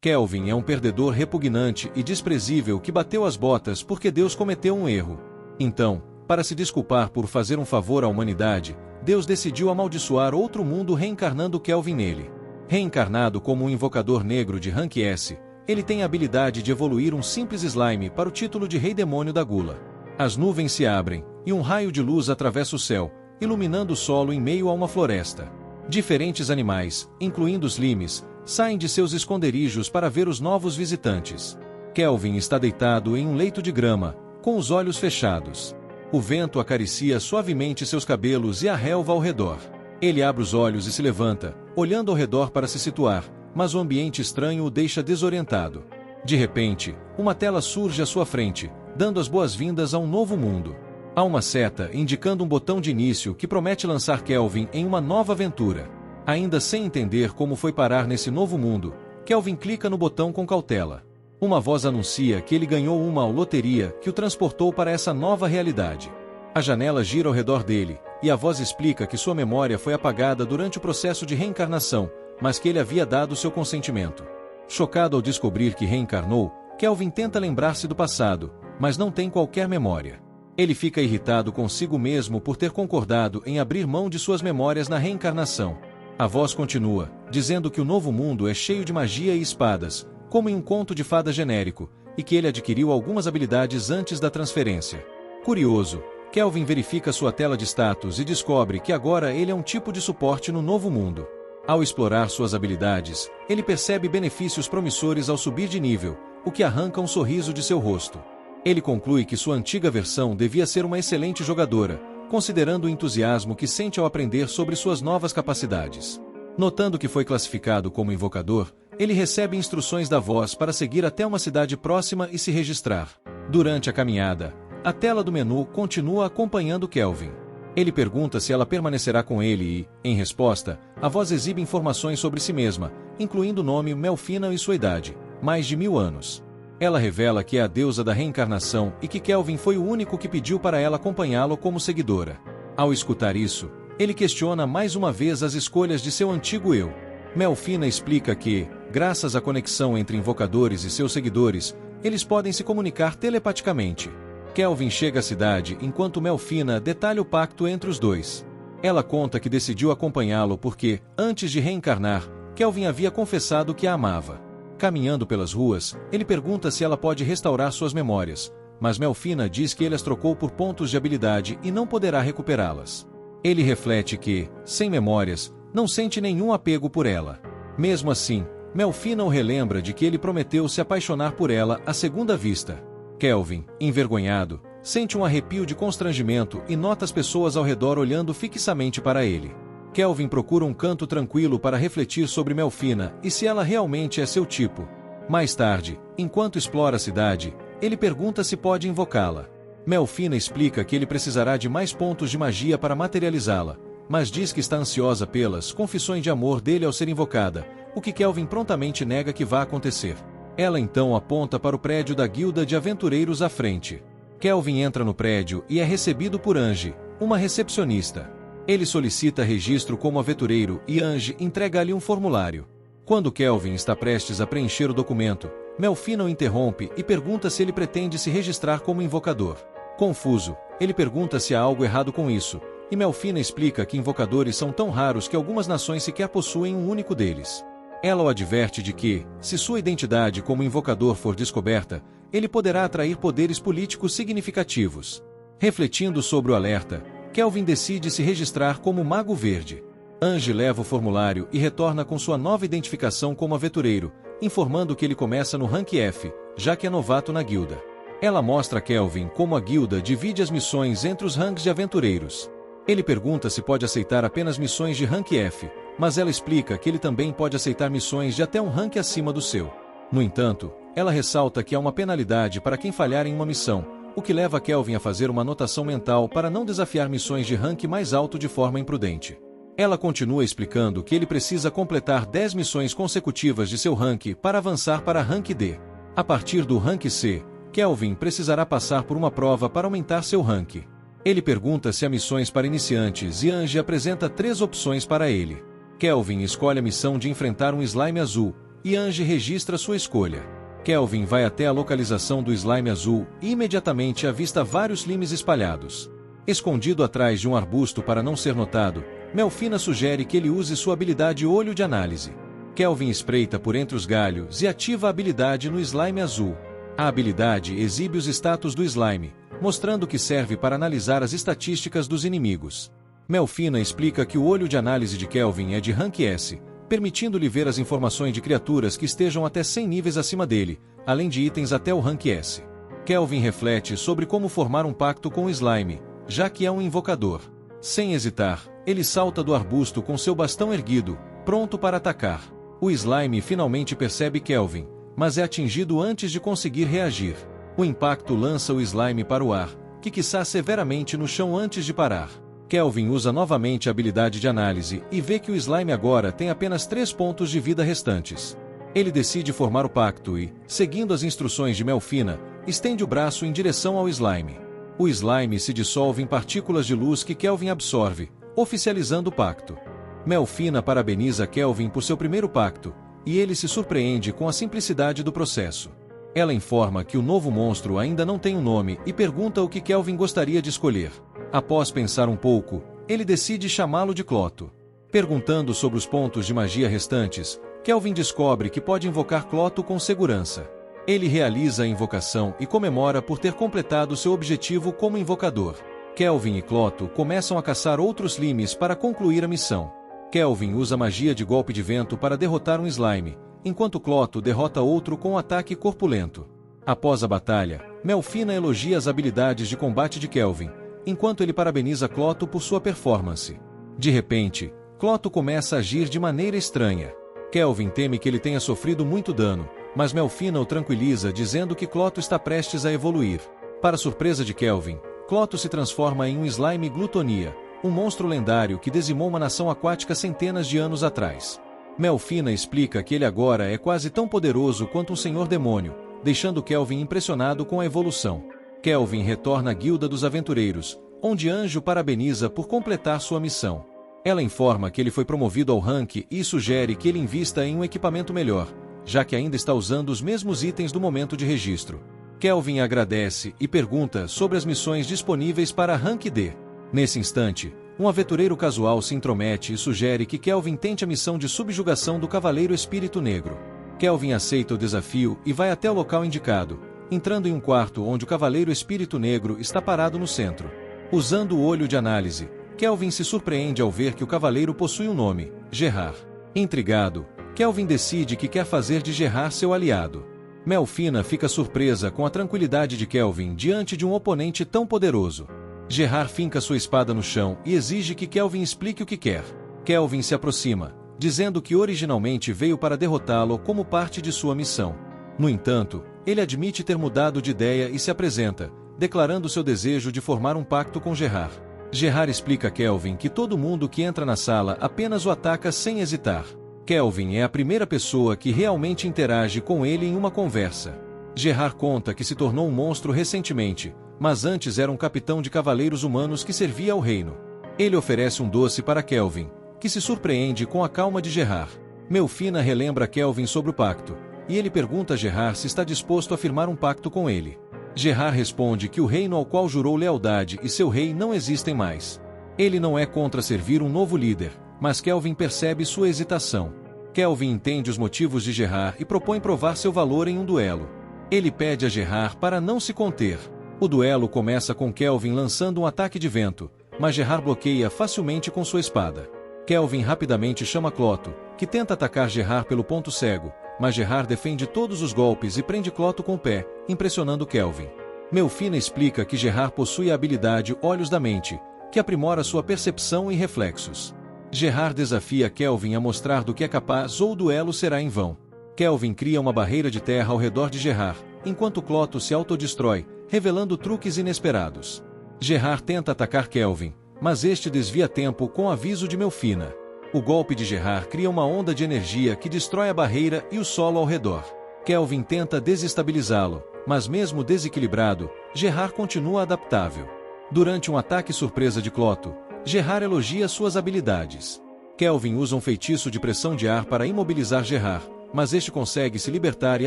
Kelvin é um perdedor repugnante e desprezível que bateu as botas porque Deus cometeu um erro. Então, para se desculpar por fazer um favor à humanidade, Deus decidiu amaldiçoar outro mundo reencarnando Kelvin nele. Reencarnado como um invocador negro de Rank S, ele tem a habilidade de evoluir um simples slime para o título de Rei Demônio da Gula. As nuvens se abrem, e um raio de luz atravessa o céu, iluminando o solo em meio a uma floresta. Diferentes animais, incluindo os limes, saem de seus esconderijos para ver os novos visitantes. Kelvin está deitado em um leito de grama, com os olhos fechados. O vento acaricia suavemente seus cabelos e a relva ao redor. Ele abre os olhos e se levanta, olhando ao redor para se situar, mas o ambiente estranho o deixa desorientado. De repente, uma tela surge à sua frente, dando as boas-vindas a um novo mundo. Há uma seta indicando um botão de início que promete lançar Kelvin em uma nova aventura. Ainda sem entender como foi parar nesse novo mundo, Kelvin clica no botão com cautela. Uma voz anuncia que ele ganhou uma loteria que o transportou para essa nova realidade. A janela gira ao redor dele, e a voz explica que sua memória foi apagada durante o processo de reencarnação, mas que ele havia dado seu consentimento. Chocado ao descobrir que reencarnou, Kelvin tenta lembrar-se do passado, mas não tem qualquer memória. Ele fica irritado consigo mesmo por ter concordado em abrir mão de suas memórias na reencarnação. A voz continua, dizendo que o novo mundo é cheio de magia e espadas, como em um conto de fada genérico, e que ele adquiriu algumas habilidades antes da transferência. Curioso, Kelvin verifica sua tela de status e descobre que agora ele é um tipo de suporte no novo mundo. Ao explorar suas habilidades, ele percebe benefícios promissores ao subir de nível, o que arranca um sorriso de seu rosto. Ele conclui que sua antiga versão devia ser uma excelente jogadora, considerando o entusiasmo que sente ao aprender sobre suas novas capacidades. Notando que foi classificado como invocador, ele recebe instruções da voz para seguir até uma cidade próxima e se registrar. Durante a caminhada, a tela do menu continua acompanhando Kelvin. Ele pergunta se ela permanecerá com ele e, em resposta, a voz exibe informações sobre si mesma, incluindo o nome Melfina e sua idade, mais de 1000 anos. Ela revela que é a deusa da reencarnação e que Kelvin foi o único que pediu para ela acompanhá-lo como seguidora. Ao escutar isso, ele questiona mais uma vez as escolhas de seu antigo eu. Melfina explica que, graças à conexão entre invocadores e seus seguidores, eles podem se comunicar telepaticamente. Kelvin chega à cidade enquanto Melfina detalha o pacto entre os dois. Ela conta que decidiu acompanhá-lo porque, antes de reencarnar, Kelvin havia confessado que a amava. Caminhando pelas ruas, ele pergunta se ela pode restaurar suas memórias, mas Melfina diz que ele as trocou por pontos de habilidade e não poderá recuperá-las. Ele reflete que, sem memórias, não sente nenhum apego por ela. Mesmo assim, Melfina o relembra de que ele prometeu se apaixonar por ela à segunda vista. Kelvin, envergonhado, sente um arrepio de constrangimento e nota as pessoas ao redor olhando fixamente para ele. Kelvin procura um canto tranquilo para refletir sobre Melfina e se ela realmente é seu tipo. Mais tarde, enquanto explora a cidade, ele pergunta se pode invocá-la. Melfina explica que ele precisará de mais pontos de magia para materializá-la, mas diz que está ansiosa pelas confissões de amor dele ao ser invocada, o que Kelvin prontamente nega que vá acontecer. Ela então aponta para o prédio da Guilda de Aventureiros à frente. Kelvin entra no prédio e é recebido por Angie, uma recepcionista. Ele solicita registro como aventureiro e Angie entrega-lhe um formulário. Quando Kelvin está prestes a preencher o documento, Melfina o interrompe e pergunta se ele pretende se registrar como invocador. Confuso, ele pergunta se há algo errado com isso, e Melfina explica que invocadores são tão raros que algumas nações sequer possuem um único deles. Ela o adverte de que, se sua identidade como invocador for descoberta, ele poderá atrair poderes políticos significativos. Refletindo sobre o alerta, Kelvin decide se registrar como Mago Verde. Angie leva o formulário e retorna com sua nova identificação como aventureiro, informando que ele começa no Rank F, já que é novato na guilda. Ela mostra a Kelvin como a guilda divide as missões entre os ranks de aventureiros. Ele pergunta se pode aceitar apenas missões de Rank F, mas ela explica que ele também pode aceitar missões de até um rank acima do seu. No entanto, ela ressalta que há uma penalidade para quem falhar em uma missão, o que leva Kelvin a fazer uma anotação mental para não desafiar missões de rank mais alto de forma imprudente. Ela continua explicando que ele precisa completar 10 missões consecutivas de seu rank para avançar para Rank D. A partir do Rank C, Kelvin precisará passar por uma prova para aumentar seu rank. Ele pergunta se há missões para iniciantes e Angie apresenta 3 opções para ele. Kelvin escolhe a missão de enfrentar um slime azul, e Angie registra sua escolha. Kelvin vai até a localização do slime azul e imediatamente avista vários slimes espalhados. Escondido atrás de um arbusto para não ser notado, Melfina sugere que ele use sua habilidade Olho de Análise. Kelvin espreita por entre os galhos e ativa a habilidade no slime azul. A habilidade exibe os status do slime, mostrando que serve para analisar as estatísticas dos inimigos. Melfina explica que o olho de análise de Kelvin é de Rank S, permitindo-lhe ver as informações de criaturas que estejam até 100 níveis acima dele, além de itens até o Rank S. Kelvin reflete sobre como formar um pacto com o slime, já que é um invocador. Sem hesitar, ele salta do arbusto com seu bastão erguido, pronto para atacar. O slime finalmente percebe Kelvin, mas é atingido antes de conseguir reagir. O impacto lança o slime para o ar, que quiçá severamente no chão antes de parar. Kelvin usa novamente a habilidade de análise e vê que o slime agora tem apenas 3 pontos de vida restantes. Ele decide formar o pacto e, seguindo as instruções de Melfina, estende o braço em direção ao slime. O slime se dissolve em partículas de luz que Kelvin absorve, oficializando o pacto. Melfina parabeniza Kelvin por seu primeiro pacto, e ele se surpreende com a simplicidade do processo. Ela informa que o novo monstro ainda não tem um nome e pergunta o que Kelvin gostaria de escolher. Após pensar um pouco, ele decide chamá-lo de Cloto. Perguntando sobre os pontos de magia restantes, Kelvin descobre que pode invocar Cloto com segurança. Ele realiza a invocação e comemora por ter completado seu objetivo como invocador. Kelvin e Cloto começam a caçar outros slimes para concluir a missão. Kelvin usa magia de golpe de vento para derrotar um slime, enquanto Cloto derrota outro com um ataque corpulento. Após a batalha, Melfina elogia as habilidades de combate de Kelvin, enquanto ele parabeniza Cloto por sua performance. De repente, Cloto começa a agir de maneira estranha. Kelvin teme que ele tenha sofrido muito dano, mas Melfina o tranquiliza dizendo que Cloto está prestes a evoluir. Para surpresa de Kelvin, Cloto se transforma em um slime glutonia, um monstro lendário que dizimou uma nação aquática centenas de anos atrás. Melfina explica que ele agora é quase tão poderoso quanto um senhor demônio, deixando Kelvin impressionado com a evolução. Kelvin retorna à Guilda dos Aventureiros, onde Anjo parabeniza por completar sua missão. Ela informa que ele foi promovido ao rank e sugere que ele invista em um equipamento melhor, já que ainda está usando os mesmos itens do momento de registro. Kelvin agradece e pergunta sobre as missões disponíveis para Rank D. Nesse instante, um aventureiro casual se intromete e sugere que Kelvin tente a missão de subjugação do Cavaleiro Espírito Negro. Kelvin aceita o desafio e vai até o local indicado, entrando em um quarto onde o Cavaleiro Espírito Negro está parado no centro. Usando o olho de análise, Kelvin se surpreende ao ver que o cavaleiro possui um nome, Gerard. Intrigado, Kelvin decide que quer fazer de Gerard seu aliado. Melfina fica surpresa com a tranquilidade de Kelvin diante de um oponente tão poderoso. Gerard finca sua espada no chão e exige que Kelvin explique o que quer. Kelvin se aproxima, dizendo que originalmente veio para derrotá-lo como parte de sua missão. No entanto, ele admite ter mudado de ideia e se apresenta, declarando seu desejo de formar um pacto com Gerard. Gerard explica a Kelvin que todo mundo que entra na sala apenas o ataca sem hesitar. Kelvin é a primeira pessoa que realmente interage com ele em uma conversa. Gerard conta que se tornou um monstro recentemente, mas antes era um capitão de cavaleiros humanos que servia ao reino. Ele oferece um doce para Kelvin, que se surpreende com a calma de Gerard. Melfina relembra Kelvin sobre o pacto, e ele pergunta a Gerard se está disposto a firmar um pacto com ele. Gerard responde que o reino ao qual jurou lealdade e seu rei não existem mais. Ele não é contra servir um novo líder, mas Kelvin percebe sua hesitação. Kelvin entende os motivos de Gerard e propõe provar seu valor em um duelo. Ele pede a Gerard para não se conter. O duelo começa com Kelvin lançando um ataque de vento, mas Gerard bloqueia facilmente com sua espada. Kelvin rapidamente chama Cloto, que tenta atacar Gerard pelo ponto cego, mas Gerard defende todos os golpes e prende Cloto com o pé, impressionando Kelvin. Melfina explica que Gerard possui a habilidade Olhos da Mente, que aprimora sua percepção e reflexos. Gerard desafia Kelvin a mostrar do que é capaz ou o duelo será em vão. Kelvin cria uma barreira de terra ao redor de Gerard, enquanto Cloto se autodestrói, revelando truques inesperados. Gerard tenta atacar Kelvin, mas este desvia a tempo com aviso de Melfina. O golpe de Gerard cria uma onda de energia que destrói a barreira e o solo ao redor. Kelvin tenta desestabilizá-lo, mas mesmo desequilibrado, Gerard continua adaptável. Durante um ataque surpresa de Cloto, Gerard elogia suas habilidades. Kelvin usa um feitiço de pressão de ar para imobilizar Gerard, mas este consegue se libertar e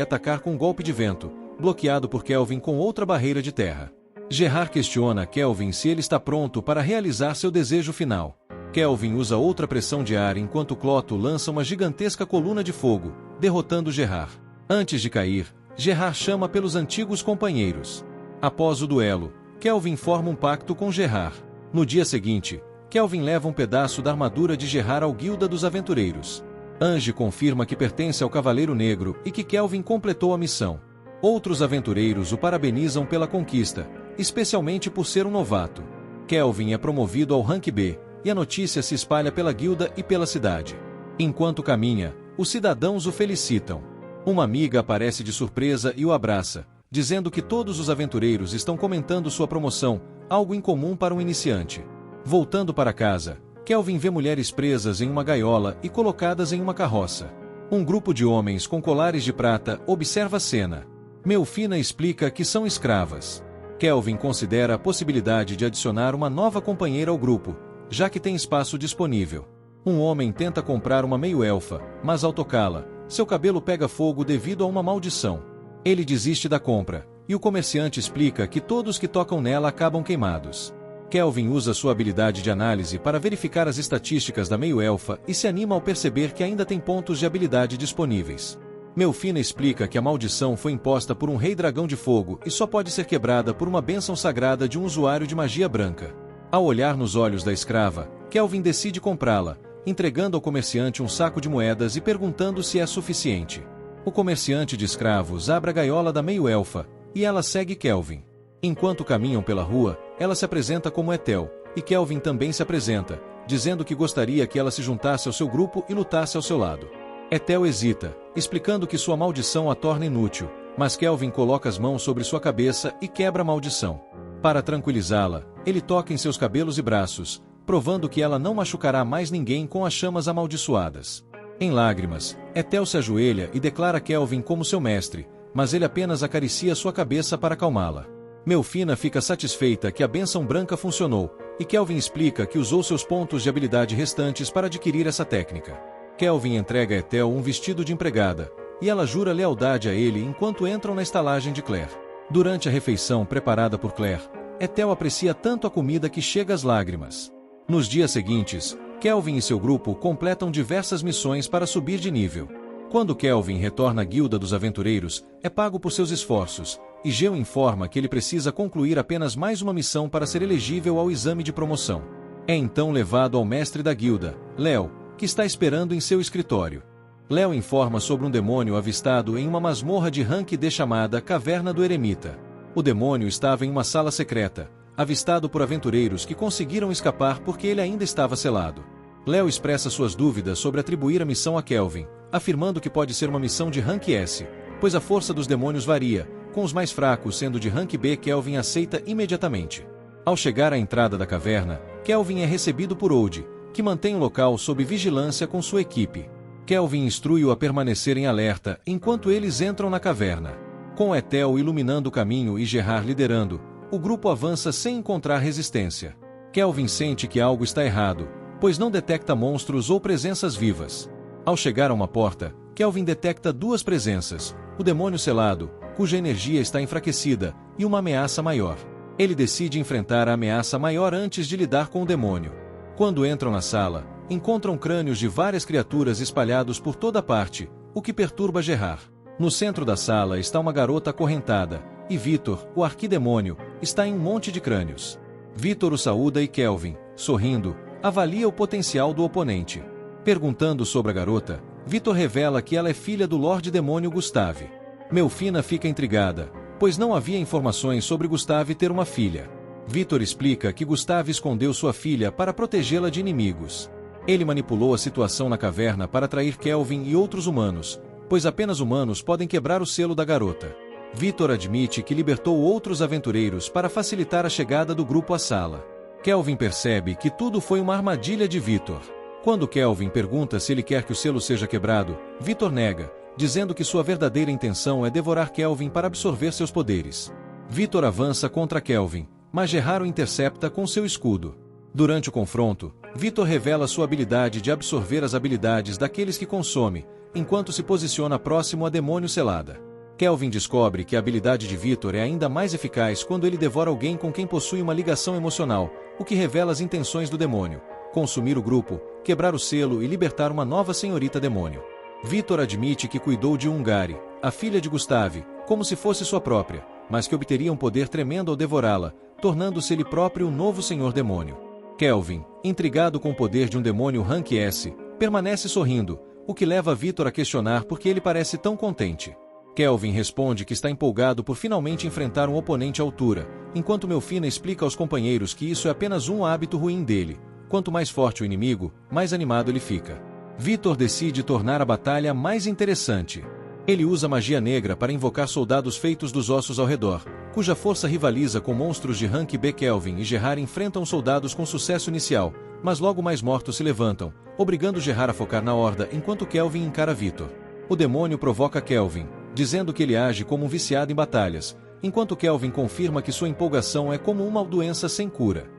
atacar com um golpe de vento, bloqueado por Kelvin com outra barreira de terra. Gerard questiona Kelvin se ele está pronto para realizar seu desejo final. Kelvin usa outra pressão de ar enquanto Cloto lança uma gigantesca coluna de fogo, derrotando Gerard. Antes de cair, Gerard chama pelos antigos companheiros. Após o duelo, Kelvin forma um pacto com Gerard. No dia seguinte, Kelvin leva um pedaço da armadura de Gerard ao Guilda dos Aventureiros. Ange confirma que pertence ao Cavaleiro Negro e que Kelvin completou a missão. Outros aventureiros o parabenizam pela conquista, especialmente por ser um novato. Kelvin é promovido ao rank B, e a notícia se espalha pela guilda e pela cidade. Enquanto caminha, os cidadãos o felicitam. Uma amiga aparece de surpresa e o abraça, dizendo que todos os aventureiros estão comentando sua promoção, algo incomum para um iniciante. Voltando para casa, Kelvin vê mulheres presas em uma gaiola e colocadas em uma carroça. Um grupo de homens com colares de prata observa a cena. Melfina explica que são escravas. Kelvin considera a possibilidade de adicionar uma nova companheira ao grupo, já que tem espaço disponível. Um homem tenta comprar uma meio-elfa, mas ao tocá-la, seu cabelo pega fogo devido a uma maldição. Ele desiste da compra, e o comerciante explica que todos que tocam nela acabam queimados. Kelvin usa sua habilidade de análise para verificar as estatísticas da meio-elfa e se anima ao perceber que ainda tem pontos de habilidade disponíveis. Melfina explica que a maldição foi imposta por um rei dragão de fogo e só pode ser quebrada por uma bênção sagrada de um usuário de magia branca. Ao olhar nos olhos da escrava, Kelvin decide comprá-la, entregando ao comerciante um saco de moedas e perguntando se é suficiente. O comerciante de escravos abre a gaiola da meio-elfa, e ela segue Kelvin. Enquanto caminham pela rua, ela se apresenta como Ethel, e Kelvin também se apresenta, dizendo que gostaria que ela se juntasse ao seu grupo e lutasse ao seu lado. Ethel hesita, explicando que sua maldição a torna inútil, mas Kelvin coloca as mãos sobre sua cabeça e quebra a maldição. Para tranquilizá-la, ele toca em seus cabelos e braços, provando que ela não machucará mais ninguém com as chamas amaldiçoadas. Em lágrimas, Ethel se ajoelha e declara Kelvin como seu mestre, mas ele apenas acaricia sua cabeça para acalmá-la. Melfina fica satisfeita que a bênção branca funcionou, e Kelvin explica que usou seus pontos de habilidade restantes para adquirir essa técnica. Kelvin entrega a Ethel um vestido de empregada, e ela jura lealdade a ele enquanto entram na estalagem de Claire. Durante a refeição preparada por Claire, Ethel aprecia tanto a comida que chega às lágrimas. Nos dias seguintes, Kelvin e seu grupo completam diversas missões para subir de nível. Quando Kelvin retorna à Guilda dos Aventureiros, é pago por seus esforços, e Geo informa que ele precisa concluir apenas mais uma missão para ser elegível ao exame de promoção. É então levado ao mestre da guilda, Léo, que está esperando em seu escritório. Léo informa sobre um demônio avistado em uma masmorra de rank D chamada Caverna do Eremita. O demônio estava em uma sala secreta, avistado por aventureiros que conseguiram escapar porque ele ainda estava selado. Léo expressa suas dúvidas sobre atribuir a missão a Kelvin, afirmando que pode ser uma missão de rank S, pois a força dos demônios varia, com os mais fracos sendo de rank B. Kelvin aceita imediatamente. Ao chegar à entrada da caverna, Kelvin é recebido por Old, que mantém o local sob vigilância com sua equipe. Kelvin instrui-o a permanecer em alerta enquanto eles entram na caverna. Com Ethel iluminando o caminho e Gerard liderando, o grupo avança sem encontrar resistência. Kelvin sente que algo está errado, pois não detecta monstros ou presenças vivas. Ao chegar a uma porta, Kelvin detecta duas presenças, o demônio selado, cuja energia está enfraquecida, e uma ameaça maior. Ele decide enfrentar a ameaça maior antes de lidar com o demônio. Quando entram na sala, encontram crânios de várias criaturas espalhados por toda parte, o que perturba Gerard. No centro da sala está uma garota acorrentada, e Vitor, o arquidemônio, está em um monte de crânios. Vitor o saúda e Kelvin, sorrindo, avalia o potencial do oponente. Perguntando sobre a garota, Vitor revela que ela é filha do Lorde Demônio Gustave. Melfina fica intrigada, pois não havia informações sobre Gustave ter uma filha. Vitor explica que Gustave escondeu sua filha para protegê-la de inimigos. Ele manipulou a situação na caverna para atrair Kelvin e outros humanos, pois apenas humanos podem quebrar o selo da garota. Vitor admite que libertou outros aventureiros para facilitar a chegada do grupo à sala. Kelvin percebe que tudo foi uma armadilha de Vitor. Quando Kelvin pergunta se ele quer que o selo seja quebrado, Vitor nega, dizendo que sua verdadeira intenção é devorar Kelvin para absorver seus poderes. Vitor avança contra Kelvin, mas Gerard o intercepta com seu escudo. Durante o confronto, Vitor revela sua habilidade de absorver as habilidades daqueles que consome, enquanto se posiciona próximo a Demônio Selada. Kelvin descobre que a habilidade de Vitor é ainda mais eficaz quando ele devora alguém com quem possui uma ligação emocional, o que revela as intenções do demônio: consumir o grupo, quebrar o selo e libertar uma nova senhorita demônio. Vitor admite que cuidou de Ungari, a filha de Gustave, como se fosse sua própria, mas que obteria um poder tremendo ao devorá-la, tornando-se ele próprio o novo senhor demônio. Kelvin, intrigado com o poder de um demônio Rank S, permanece sorrindo, o que leva Vitor a questionar por que ele parece tão contente. Kelvin responde que está empolgado por finalmente enfrentar um oponente à altura, enquanto Melfina explica aos companheiros que isso é apenas um hábito ruim dele: quanto mais forte o inimigo, mais animado ele fica. Vitor decide tornar a batalha mais interessante. Ele usa magia negra para invocar soldados feitos dos ossos ao redor, cuja força rivaliza com monstros de rank B. Kelvin e Gerard enfrentam soldados com sucesso inicial, mas logo mais mortos se levantam, obrigando Gerard a focar na horda enquanto Kelvin encara Vitor. O demônio provoca Kelvin, dizendo que ele age como um viciado em batalhas, enquanto Kelvin confirma que sua empolgação é como uma doença sem cura.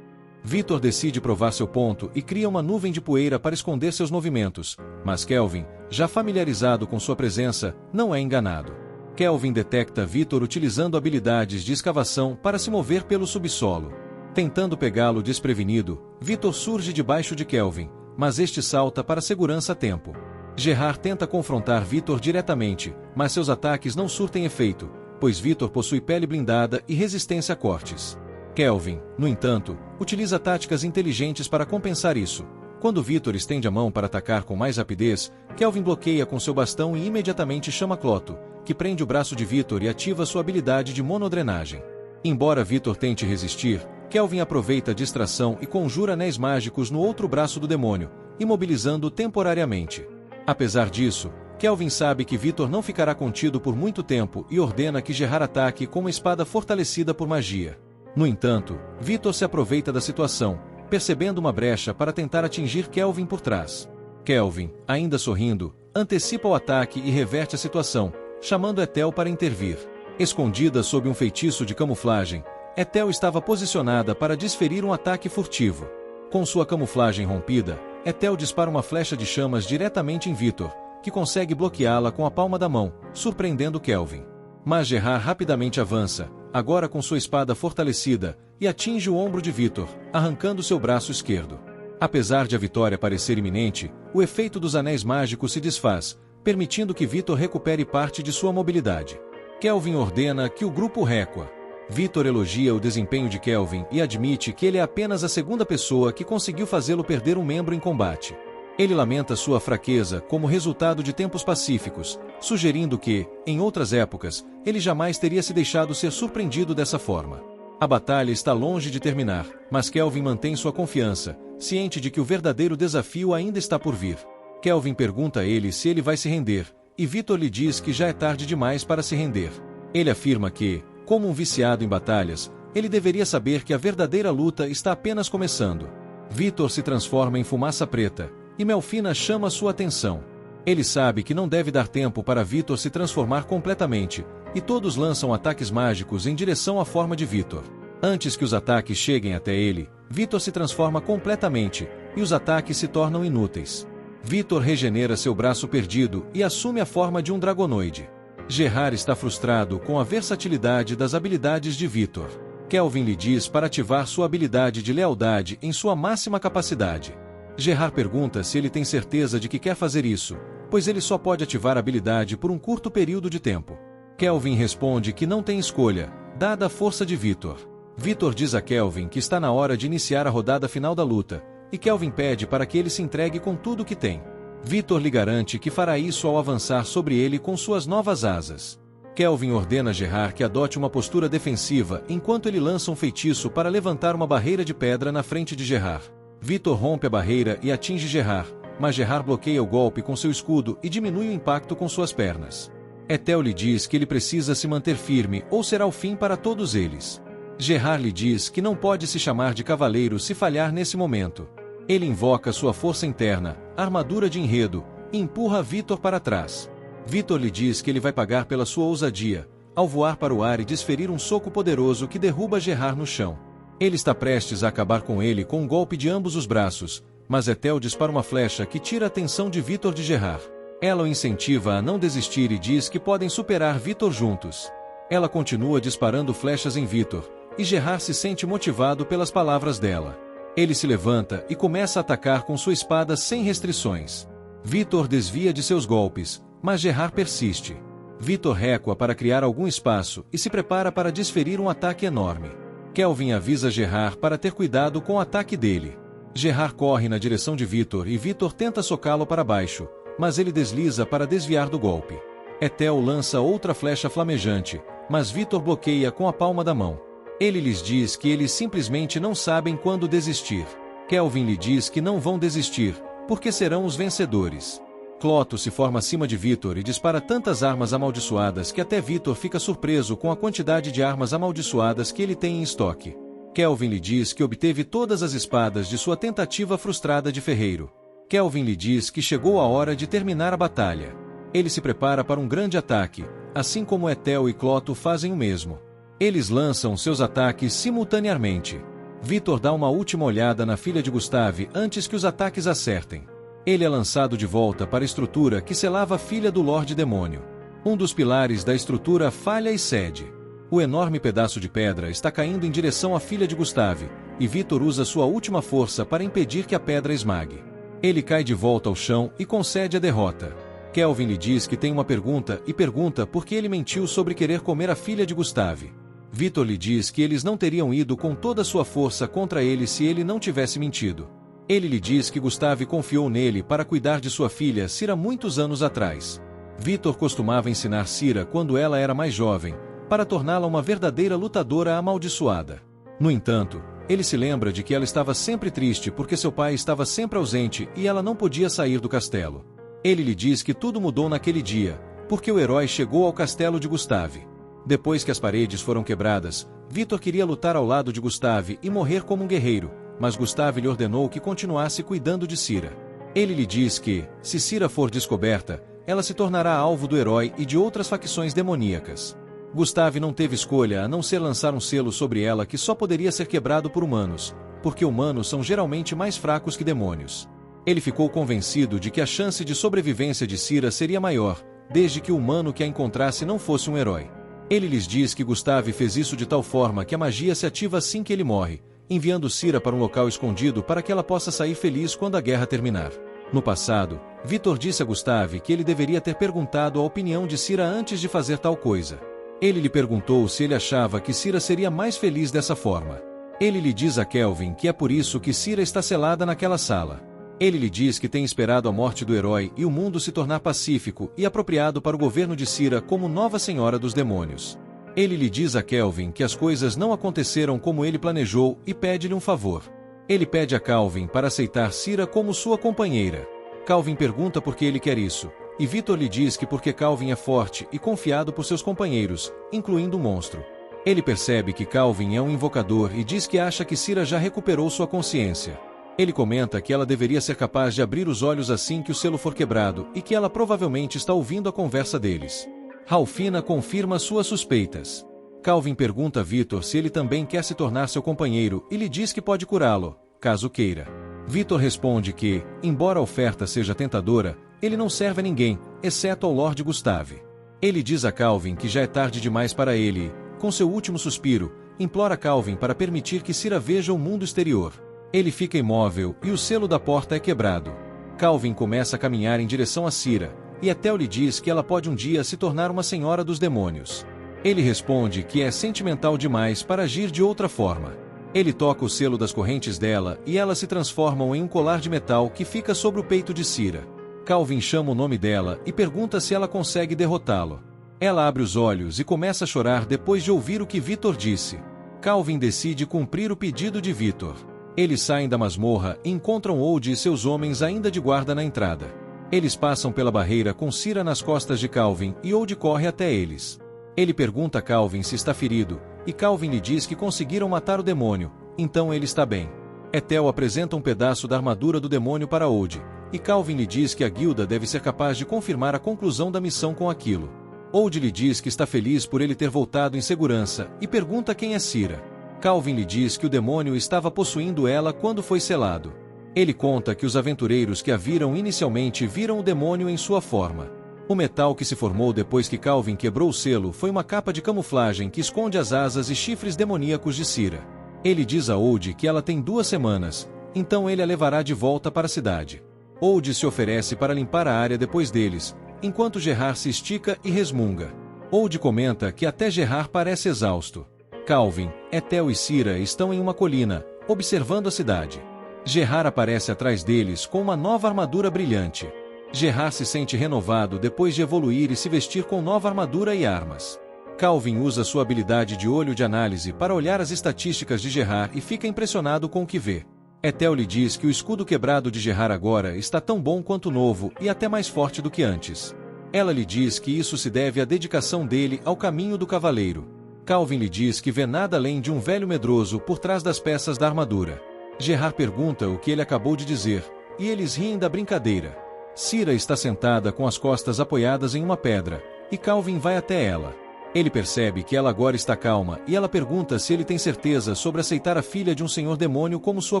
Vitor decide provar seu ponto e cria uma nuvem de poeira para esconder seus movimentos, mas Kelvin, já familiarizado com sua presença, não é enganado. Kelvin detecta Vitor utilizando habilidades de escavação para se mover pelo subsolo. Tentando pegá-lo desprevenido, Vitor surge debaixo de Kelvin, mas este salta para segurança a tempo. Gerard tenta confrontar Vitor diretamente, mas seus ataques não surtem efeito, pois Vitor possui pele blindada e resistência a cortes. Kelvin, no entanto, utiliza táticas inteligentes para compensar isso. Quando Vitor estende a mão para atacar com mais rapidez, Kelvin bloqueia com seu bastão e imediatamente chama Cloto, que prende o braço de Vitor e ativa sua habilidade de monodrenagem. Embora Vitor tente resistir, Kelvin aproveita a distração e conjura anéis mágicos no outro braço do demônio, imobilizando-o temporariamente. Apesar disso, Kelvin sabe que Vitor não ficará contido por muito tempo e ordena que Gerard ataque com uma espada fortalecida por magia. No entanto, Vitor se aproveita da situação, percebendo uma brecha para tentar atingir Kelvin por trás. Kelvin, ainda sorrindo, antecipa o ataque e reverte a situação, chamando Ethel para intervir. Escondida sob um feitiço de camuflagem, Ethel estava posicionada para desferir um ataque furtivo. Com sua camuflagem rompida, Ethel dispara uma flecha de chamas diretamente em Vitor, que consegue bloqueá-la com a palma da mão, surpreendendo Kelvin. Mas Gerard rapidamente avança, agora com sua espada fortalecida, e atinge o ombro de Vitor, arrancando seu braço esquerdo. Apesar de a vitória parecer iminente, o efeito dos anéis mágicos se desfaz, permitindo que Vitor recupere parte de sua mobilidade. Kelvin ordena que o grupo recua. Vitor elogia o desempenho de Kelvin e admite que ele é apenas a segunda pessoa que conseguiu fazê-lo perder um membro em combate. Ele lamenta sua fraqueza como resultado de tempos pacíficos, sugerindo que, em outras épocas, ele jamais teria se deixado ser surpreendido dessa forma. A batalha está longe de terminar, mas Kelvin mantém sua confiança, ciente de que o verdadeiro desafio ainda está por vir. Kelvin pergunta a ele se ele vai se render, e Vitor lhe diz que já é tarde demais para se render. Ele afirma que, como um viciado em batalhas, ele deveria saber que a verdadeira luta está apenas começando. Vitor se transforma em fumaça preta, e Melfina chama sua atenção. Ele sabe que não deve dar tempo para Vitor se transformar completamente, e todos lançam ataques mágicos em direção à forma de Vitor. Antes que os ataques cheguem até ele, Vitor se transforma completamente, e os ataques se tornam inúteis. Vitor regenera seu braço perdido e assume a forma de um dragonoide. Gerard está frustrado com a versatilidade das habilidades de Vitor. Kelvin lhe diz para ativar sua habilidade de lealdade em sua máxima capacidade. Gerard pergunta se ele tem certeza de que quer fazer isso, pois ele só pode ativar a habilidade por um curto período de tempo. Kelvin responde que não tem escolha, dada a força de Vitor. Vitor diz a Kelvin que está na hora de iniciar a rodada final da luta, e Kelvin pede para que ele se entregue com tudo o que tem. Vitor lhe garante que fará isso ao avançar sobre ele com suas novas asas. Kelvin ordena a Gerard que adote uma postura defensiva enquanto ele lança um feitiço para levantar uma barreira de pedra na frente de Gerard. Vitor rompe a barreira e atinge Gerard, mas Gerard bloqueia o golpe com seu escudo e diminui o impacto com suas pernas. Ethel lhe diz que ele precisa se manter firme ou será o fim para todos eles. Gerard lhe diz que não pode se chamar de cavaleiro se falhar nesse momento. Ele invoca sua força interna, armadura de enredo, e empurra Vitor para trás. Vitor lhe diz que ele vai pagar pela sua ousadia, ao voar para o ar e desferir um soco poderoso que derruba Gerard no chão. Ele está prestes a acabar com ele com um golpe de ambos os braços, mas Ethel dispara uma flecha que tira a atenção de Victor de Gerard. Ela o incentiva a não desistir e diz que podem superar Victor juntos. Ela continua disparando flechas em Victor, e Gerard se sente motivado pelas palavras dela. Ele se levanta e começa a atacar com sua espada sem restrições. Victor desvia de seus golpes, mas Gerard persiste. Victor recua para criar algum espaço e se prepara para desferir um ataque enorme. Kelvin avisa Gerard para ter cuidado com o ataque dele. Gerard corre na direção de Victor e Victor tenta socá-lo para baixo, mas ele desliza para desviar do golpe. Ethel lança outra flecha flamejante, mas Victor bloqueia com a palma da mão. Ele lhes diz que eles simplesmente não sabem quando desistir. Kelvin lhe diz que não vão desistir, porque serão os vencedores. Cloto se forma acima de Victor e dispara tantas armas amaldiçoadas que até Victor fica surpreso com a quantidade de armas amaldiçoadas que ele tem em estoque. Kelvin lhe diz que obteve todas as espadas de sua tentativa frustrada de ferreiro. Kelvin lhe diz que chegou a hora de terminar a batalha. Ele se prepara para um grande ataque, assim como Ethel e Cloto fazem o mesmo. Eles lançam seus ataques simultaneamente. Victor dá uma última olhada na filha de Gustave antes que os ataques acertem. Ele é lançado de volta para a estrutura que selava a filha do Lorde Demônio. Um dos pilares da estrutura falha e cede. O enorme pedaço de pedra está caindo em direção à filha de Gustave, e Victor usa sua última força para impedir que a pedra esmague. Ele cai de volta ao chão e concede a derrota. Kelvin lhe diz que tem uma pergunta e pergunta por que ele mentiu sobre querer comer a filha de Gustave. Victor lhe diz que eles não teriam ido com toda a sua força contra ele se ele não tivesse mentido. Ele lhe diz que Gustave confiou nele para cuidar de sua filha Cira muitos anos atrás. Victor costumava ensinar Cira quando ela era mais jovem, para torná-la uma verdadeira lutadora amaldiçoada. No entanto, ele se lembra de que ela estava sempre triste porque seu pai estava sempre ausente e ela não podia sair do castelo. Ele lhe diz que tudo mudou naquele dia, porque o herói chegou ao castelo de Gustave. Depois que as paredes foram quebradas, Victor queria lutar ao lado de Gustave e morrer como um guerreiro, mas Gustave lhe ordenou que continuasse cuidando de Cira. Ele lhe diz que, se Cira for descoberta, ela se tornará alvo do herói e de outras facções demoníacas. Gustave não teve escolha a não ser lançar um selo sobre ela que só poderia ser quebrado por humanos, porque humanos são geralmente mais fracos que demônios. Ele ficou convencido de que a chance de sobrevivência de Cira seria maior, desde que o humano que a encontrasse não fosse um herói. Ele lhes diz que Gustave fez isso de tal forma que a magia se ativa assim que ele morre, enviando Cira para um local escondido para que ela possa sair feliz quando a guerra terminar. No passado, Victor disse a Gustave que ele deveria ter perguntado a opinião de Cira antes de fazer tal coisa. Ele lhe perguntou se ele achava que Cira seria mais feliz dessa forma. Ele lhe diz a Kelvin que é por isso que Cira está selada naquela sala. Ele lhe diz que tem esperado a morte do herói e o mundo se tornar pacífico e apropriado para o governo de Cira como nova senhora dos demônios. Ele lhe diz a Kelvin que as coisas não aconteceram como ele planejou e pede-lhe um favor. Ele pede a Calvin para aceitar Cira como sua companheira. Calvin pergunta por que ele quer isso, e Victor lhe diz que porque Calvin é forte e confiado por seus companheiros, incluindo o monstro. Ele percebe que Calvin é um invocador e diz que acha que Cira já recuperou sua consciência. Ele comenta que ela deveria ser capaz de abrir os olhos assim que o selo for quebrado e que ela provavelmente está ouvindo a conversa deles. Ralphina confirma suas suspeitas. Calvin pergunta a Victor se ele também quer se tornar seu companheiro e lhe diz que pode curá-lo, caso queira. Victor responde que, embora a oferta seja tentadora, ele não serve a ninguém, exceto ao Lorde Gustave. Ele diz a Calvin que já é tarde demais para ele e, com seu último suspiro, implora Calvin para permitir que Cira veja o mundo exterior. Ele fica imóvel e o selo da porta é quebrado. Calvin começa a caminhar em direção a Cira, e Ethel lhe diz que ela pode um dia se tornar uma senhora dos demônios. Ele responde que é sentimental demais para agir de outra forma. Ele toca o selo das correntes dela e elas se transformam em um colar de metal que fica sobre o peito de Cira. Calvin chama o nome dela e pergunta se ela consegue derrotá-lo. Ela abre os olhos e começa a chorar depois de ouvir o que Victor disse. Calvin decide cumprir o pedido de Victor. Eles saem da masmorra e encontram Old e seus homens ainda de guarda na entrada. Eles passam pela barreira com Cira nas costas de Calvin e Old corre até eles. Ele pergunta a Calvin se está ferido, e Calvin lhe diz que conseguiram matar o demônio, então ele está bem. Ethel apresenta um pedaço da armadura do demônio para Old, e Calvin lhe diz que a guilda deve ser capaz de confirmar a conclusão da missão com aquilo. Old lhe diz que está feliz por ele ter voltado em segurança, e pergunta quem é Cira. Calvin lhe diz que o demônio estava possuindo ela quando foi selado. Ele conta que os aventureiros que a viram inicialmente viram o demônio em sua forma. O metal que se formou depois que Calvin quebrou o selo foi uma capa de camuflagem que esconde as asas e chifres demoníacos de Cira. Ele diz a Old que ela tem 2 semanas, então ele a levará de volta para a cidade. Old se oferece para limpar a área depois deles, enquanto Gerard se estica e resmunga. Old comenta que até Gerard parece exausto. Calvin, Ethel e Cira estão em uma colina, observando a cidade. Gerard aparece atrás deles com uma nova armadura brilhante. Gerard se sente renovado depois de evoluir e se vestir com nova armadura e armas. Calvin usa sua habilidade de olho de análise para olhar as estatísticas de Gerard e fica impressionado com o que vê. Ethel lhe diz que o escudo quebrado de Gerard agora está tão bom quanto novo e até mais forte do que antes. Ela lhe diz que isso se deve à dedicação dele ao caminho do cavaleiro. Calvin lhe diz que vê nada além de um velho medroso por trás das peças da armadura. Gerard pergunta o que ele acabou de dizer, e eles riem da brincadeira. Cira está sentada com as costas apoiadas em uma pedra, e Calvin vai até ela. Ele percebe que ela agora está calma e ela pergunta se ele tem certeza sobre aceitar a filha de um senhor demônio como sua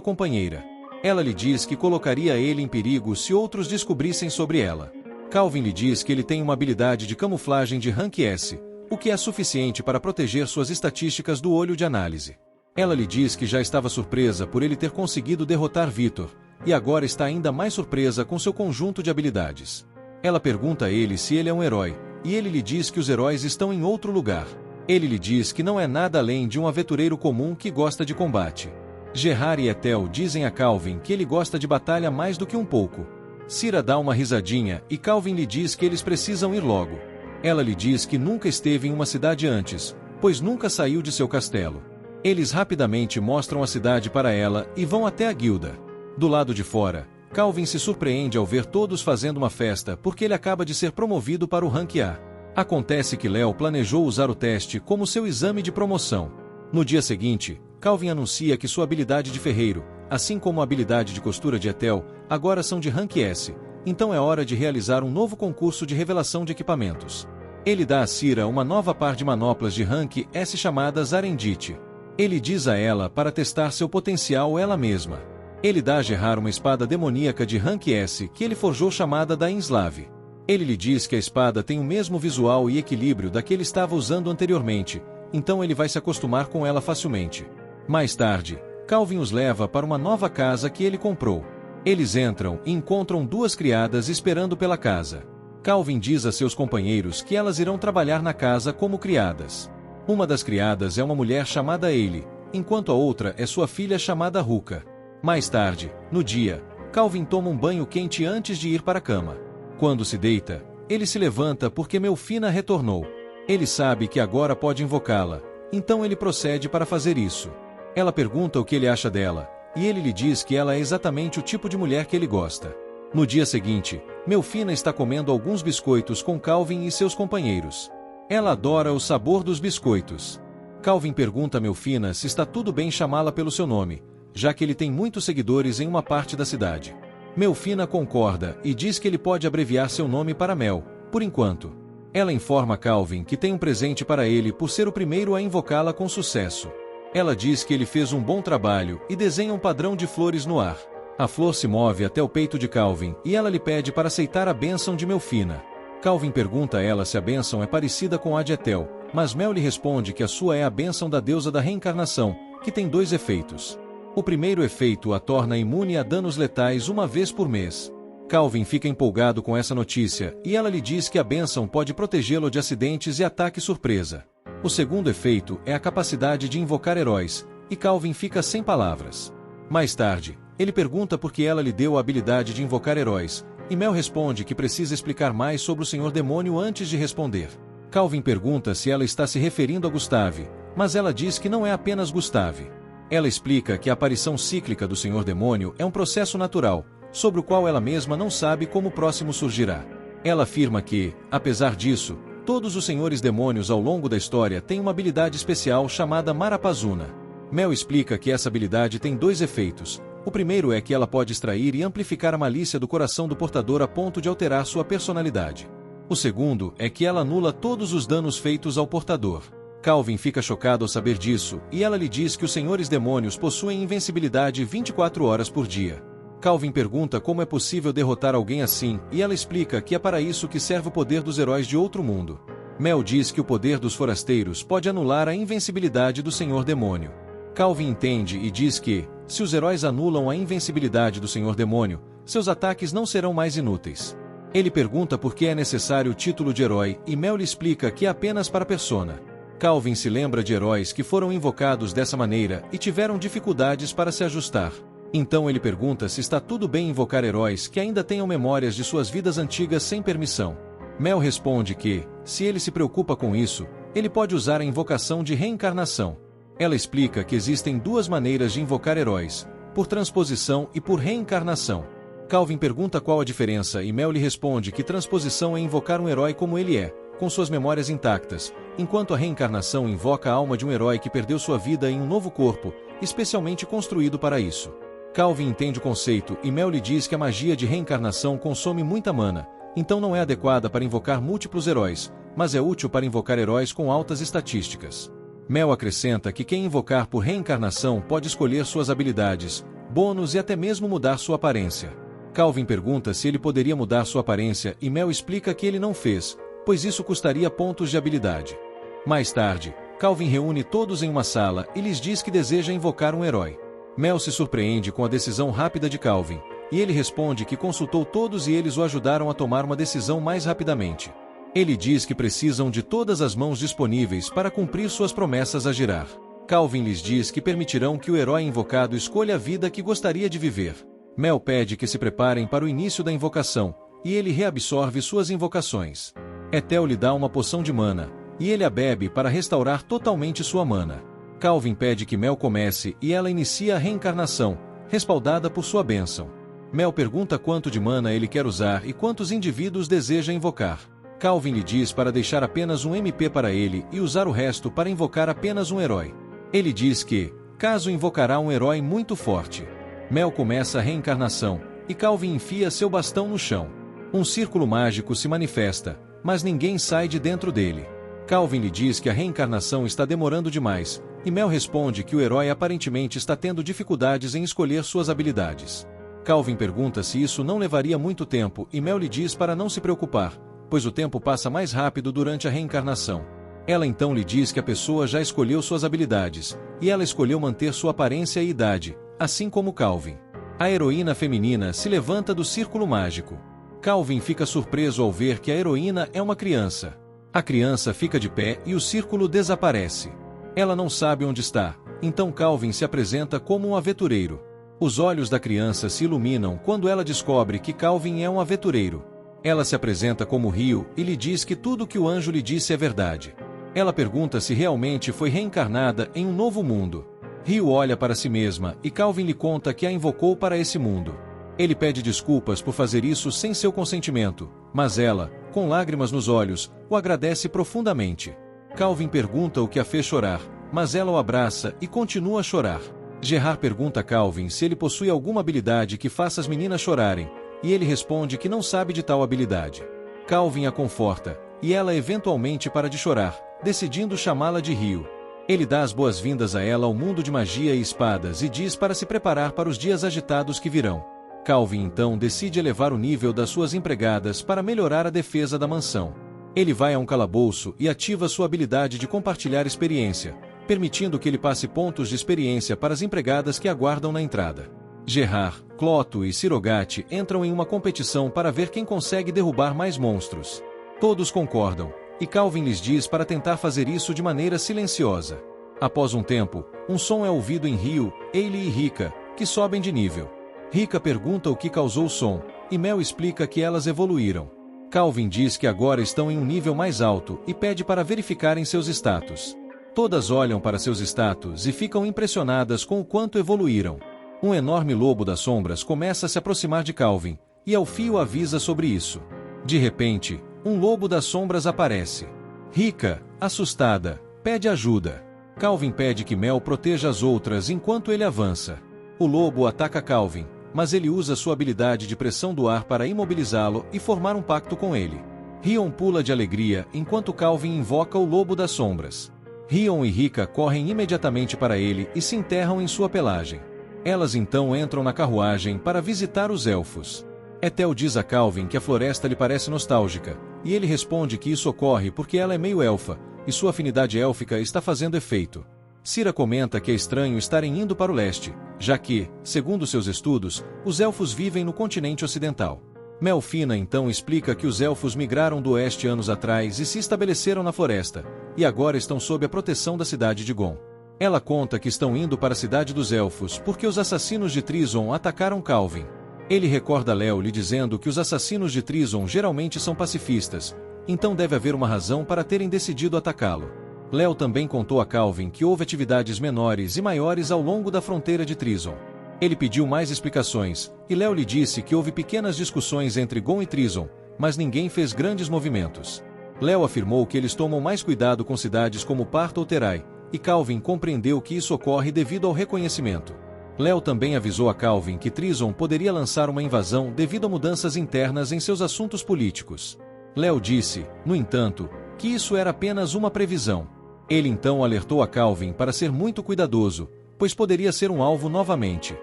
companheira. Ela lhe diz que colocaria ele em perigo se outros descobrissem sobre ela. Calvin lhe diz que ele tem uma habilidade de camuflagem de Rank S, o que é suficiente para proteger suas estatísticas do olho de análise. Ela lhe diz que já estava surpresa por ele ter conseguido derrotar Victor, e agora está ainda mais surpresa com seu conjunto de habilidades. Ela pergunta a ele se ele é um herói, e ele lhe diz que os heróis estão em outro lugar. Ele lhe diz que não é nada além de um aventureiro comum que gosta de combate. Gerard e Ethel dizem a Calvin que ele gosta de batalha mais do que um pouco. Cira dá uma risadinha e Calvin lhe diz que eles precisam ir logo. Ela lhe diz que nunca esteve em uma cidade antes, pois nunca saiu de seu castelo. Eles rapidamente mostram a cidade para ela e vão até a guilda. Do lado de fora, Calvin se surpreende ao ver todos fazendo uma festa porque ele acaba de ser promovido para o Rank A. Acontece que Léo planejou usar o teste como seu exame de promoção. No dia seguinte, Calvin anuncia que sua habilidade de ferreiro, assim como a habilidade de costura de Ethel, agora são de Rank S, então é hora de realizar um novo concurso de revelação de equipamentos. Ele dá a Cira uma nova par de manoplas de Rank S chamadas Arendite. Ele diz a ela para testar seu potencial ela mesma. Ele dá a Gerard uma espada demoníaca de Rank S que ele forjou chamada da Inslav. Ele lhe diz que a espada tem o mesmo visual e equilíbrio da que ele estava usando anteriormente, então ele vai se acostumar com ela facilmente. Mais tarde, Calvin os leva para uma nova casa que ele comprou. Eles entram e encontram 2 criadas esperando pela casa. Calvin diz a seus companheiros que elas irão trabalhar na casa como criadas. Uma das criadas é uma mulher chamada Eile, enquanto a outra é sua filha chamada Ruka. Mais tarde, no dia, Calvin toma um banho quente antes de ir para a cama. Quando se deita, ele se levanta porque Melfina retornou. Ele sabe que agora pode invocá-la, então ele procede para fazer isso. Ela pergunta o que ele acha dela, e ele lhe diz que ela é exatamente o tipo de mulher que ele gosta. No dia seguinte, Melfina está comendo alguns biscoitos com Calvin e seus companheiros. Ela adora o sabor dos biscoitos. Calvin pergunta a Melfina se está tudo bem chamá-la pelo seu nome, já que ele tem muitos seguidores em uma parte da cidade. Melfina concorda e diz que ele pode abreviar seu nome para Mel, por enquanto. Ela informa Calvin que tem um presente para ele por ser o primeiro a invocá-la com sucesso. Ela diz que ele fez um bom trabalho e desenha um padrão de flores no ar. A flor se move até o peito de Calvin e ela lhe pede para aceitar a bênção de Melfina. Calvin pergunta a ela se a bênção é parecida com a de Ethel, mas Mel lhe responde que a sua é a bênção da deusa da reencarnação, que tem 2 efeitos. O primeiro efeito a torna imune a danos letais uma vez por mês. Calvin fica empolgado com essa notícia e ela lhe diz que a bênção pode protegê-lo de acidentes e ataque surpresa. O segundo efeito é a capacidade de invocar heróis, e Calvin fica sem palavras. Mais tarde, ele pergunta por que ela lhe deu a habilidade de invocar heróis, e Mel responde que precisa explicar mais sobre o Senhor Demônio antes de responder. Calvin pergunta se ela está se referindo a Gustave, mas ela diz que não é apenas Gustave. Ela explica que a aparição cíclica do Senhor Demônio é um processo natural, sobre o qual ela mesma não sabe como o próximo surgirá. Ela afirma que, apesar disso, todos os Senhores Demônios ao longo da história têm uma habilidade especial chamada Marapazuna. Mel explica que essa habilidade tem 2 efeitos. O primeiro é que ela pode extrair e amplificar a malícia do coração do portador a ponto de alterar sua personalidade. O segundo é que ela anula todos os danos feitos ao portador. Calvin fica chocado ao saber disso, e ela lhe diz que os senhores demônios possuem invencibilidade 24 horas por dia. Calvin pergunta como é possível derrotar alguém assim, e ela explica que é para isso que serve o poder dos heróis de outro mundo. Mel diz que o poder dos forasteiros pode anular a invencibilidade do Senhor Demônio. Calvin entende e diz que, se os heróis anulam a invencibilidade do Senhor Demônio, seus ataques não serão mais inúteis. Ele pergunta por que é necessário o título de herói, e Mel lhe explica que é apenas para a persona. Calvin se lembra de heróis que foram invocados dessa maneira e tiveram dificuldades para se ajustar. Então ele pergunta se está tudo bem invocar heróis que ainda tenham memórias de suas vidas antigas sem permissão. Mel responde que, se ele se preocupa com isso, ele pode usar a invocação de reencarnação. Ela explica que existem duas maneiras de invocar heróis, por transposição e por reencarnação. Calvin pergunta qual a diferença e Mel lhe responde que transposição é invocar um herói como ele é, com suas memórias intactas, enquanto a reencarnação invoca a alma de um herói que perdeu sua vida em um novo corpo, especialmente construído para isso. Calvin entende o conceito e Mel lhe diz que a magia de reencarnação consome muita mana, então não é adequada para invocar múltiplos heróis, mas é útil para invocar heróis com altas estatísticas. Mel acrescenta que quem invocar por reencarnação pode escolher suas habilidades, bônus e até mesmo mudar sua aparência. Calvin pergunta se ele poderia mudar sua aparência e Mel explica que ele não fez, pois isso custaria pontos de habilidade. Mais tarde, Calvin reúne todos em uma sala e lhes diz que deseja invocar um herói. Mel se surpreende com a decisão rápida de Calvin, e ele responde que consultou todos e eles o ajudaram a tomar uma decisão mais rapidamente. Ele diz que precisam de todas as mãos disponíveis para cumprir suas promessas a girar. Calvin lhes diz que permitirão que o herói invocado escolha a vida que gostaria de viver. Mel pede que se preparem para o início da invocação, e ele reabsorve suas invocações. Ethel lhe dá uma poção de mana, e ele a bebe para restaurar totalmente sua mana. Calvin pede que Mel comece e ela inicia a reencarnação, respaldada por sua bênção. Mel pergunta quanto de mana ele quer usar e quantos indivíduos deseja invocar. Calvin lhe diz para deixar apenas um MP para ele e usar o resto para invocar apenas um herói. Ele diz que, caso invocará um herói muito forte. Mel começa a reencarnação, e Calvin enfia seu bastão no chão. Um círculo mágico se manifesta, mas ninguém sai de dentro dele. Calvin lhe diz que a reencarnação está demorando demais, e Mel responde que o herói aparentemente está tendo dificuldades em escolher suas habilidades. Calvin pergunta se isso não levaria muito tempo e Mel lhe diz para não se preocupar, pois o tempo passa mais rápido durante a reencarnação. Ela então lhe diz que a pessoa já escolheu suas habilidades, e ela escolheu manter sua aparência e idade, assim como Calvin. A heroína feminina se levanta do círculo mágico. Calvin fica surpreso ao ver que a heroína é uma criança. A criança fica de pé e o círculo desaparece. Ela não sabe onde está, então Calvin se apresenta como um aventureiro. Os olhos da criança se iluminam quando ela descobre que Calvin é um aventureiro. Ela se apresenta como Rio e lhe diz que tudo o que o anjo lhe disse é verdade. Ela pergunta se realmente foi reencarnada em um novo mundo. Rio olha para si mesma e Calvin lhe conta que a invocou para esse mundo. Ele pede desculpas por fazer isso sem seu consentimento, mas ela, com lágrimas nos olhos, o agradece profundamente. Calvin pergunta o que a fez chorar, mas ela o abraça e continua a chorar. Gerard pergunta a Calvin se ele possui alguma habilidade que faça as meninas chorarem, e ele responde que não sabe de tal habilidade. Calvin a conforta, e ela eventualmente para de chorar, decidindo chamá-la de Rio. Ele dá as boas-vindas a ela ao mundo de magia e espadas e diz para se preparar para os dias agitados que virão. Calvin então decide elevar o nível das suas empregadas para melhorar a defesa da mansão. Ele vai a um calabouço e ativa sua habilidade de compartilhar experiência, permitindo que ele passe pontos de experiência para as empregadas que aguardam na entrada. Gerard, Cloto e Sirogate entram em uma competição para ver quem consegue derrubar mais monstros. Todos concordam, e Calvin lhes diz para tentar fazer isso de maneira silenciosa. Após um tempo, um som é ouvido em Rio, Ailey e Rika, que sobem de nível. Rika pergunta o que causou o som, e Mel explica que elas evoluíram. Calvin diz que agora estão em um nível mais alto e pede para verificarem seus status. Todas olham para seus status e ficam impressionadas com o quanto evoluíram. Um enorme lobo das sombras começa a se aproximar de Calvin, e Alfio avisa sobre isso. De repente, um lobo das sombras aparece. Rika, assustada, pede ajuda. Calvin pede que Mel proteja as outras enquanto ele avança. O lobo ataca Calvin, mas ele usa sua habilidade de pressão do ar para imobilizá-lo e formar um pacto com ele. Rion pula de alegria enquanto Calvin invoca o lobo das sombras. Rion e Rika correm imediatamente para ele e se enterram em sua pelagem. Elas então entram na carruagem para visitar os elfos. Ethel diz a Calvin que a floresta lhe parece nostálgica, e ele responde que isso ocorre porque ela é meio elfa, e sua afinidade élfica está fazendo efeito. Cira comenta que é estranho estarem indo para o leste, já que, segundo seus estudos, os elfos vivem no continente ocidental. Melfina então explica que os elfos migraram do oeste anos atrás e se estabeleceram na floresta, e agora estão sob a proteção da cidade de Gon. Ela conta que estão indo para a cidade dos elfos porque os assassinos de Trison atacaram Calvin. Ele recorda Léo lhe dizendo que os assassinos de Trison geralmente são pacifistas, então deve haver uma razão para terem decidido atacá-lo. Léo também contou a Calvin que houve atividades menores e maiores ao longo da fronteira de Trison. Ele pediu mais explicações, e Léo lhe disse que houve pequenas discussões entre Gon e Trison, mas ninguém fez grandes movimentos. Léo afirmou que eles tomam mais cuidado com cidades como Parto ou Terai, e Calvin compreendeu que isso ocorre devido ao reconhecimento. Léo também avisou a Calvin que Trison poderia lançar uma invasão devido a mudanças internas em seus assuntos políticos. Léo disse, no entanto, que isso era apenas uma previsão. Ele então alertou a Calvin para ser muito cuidadoso, pois poderia ser um alvo novamente.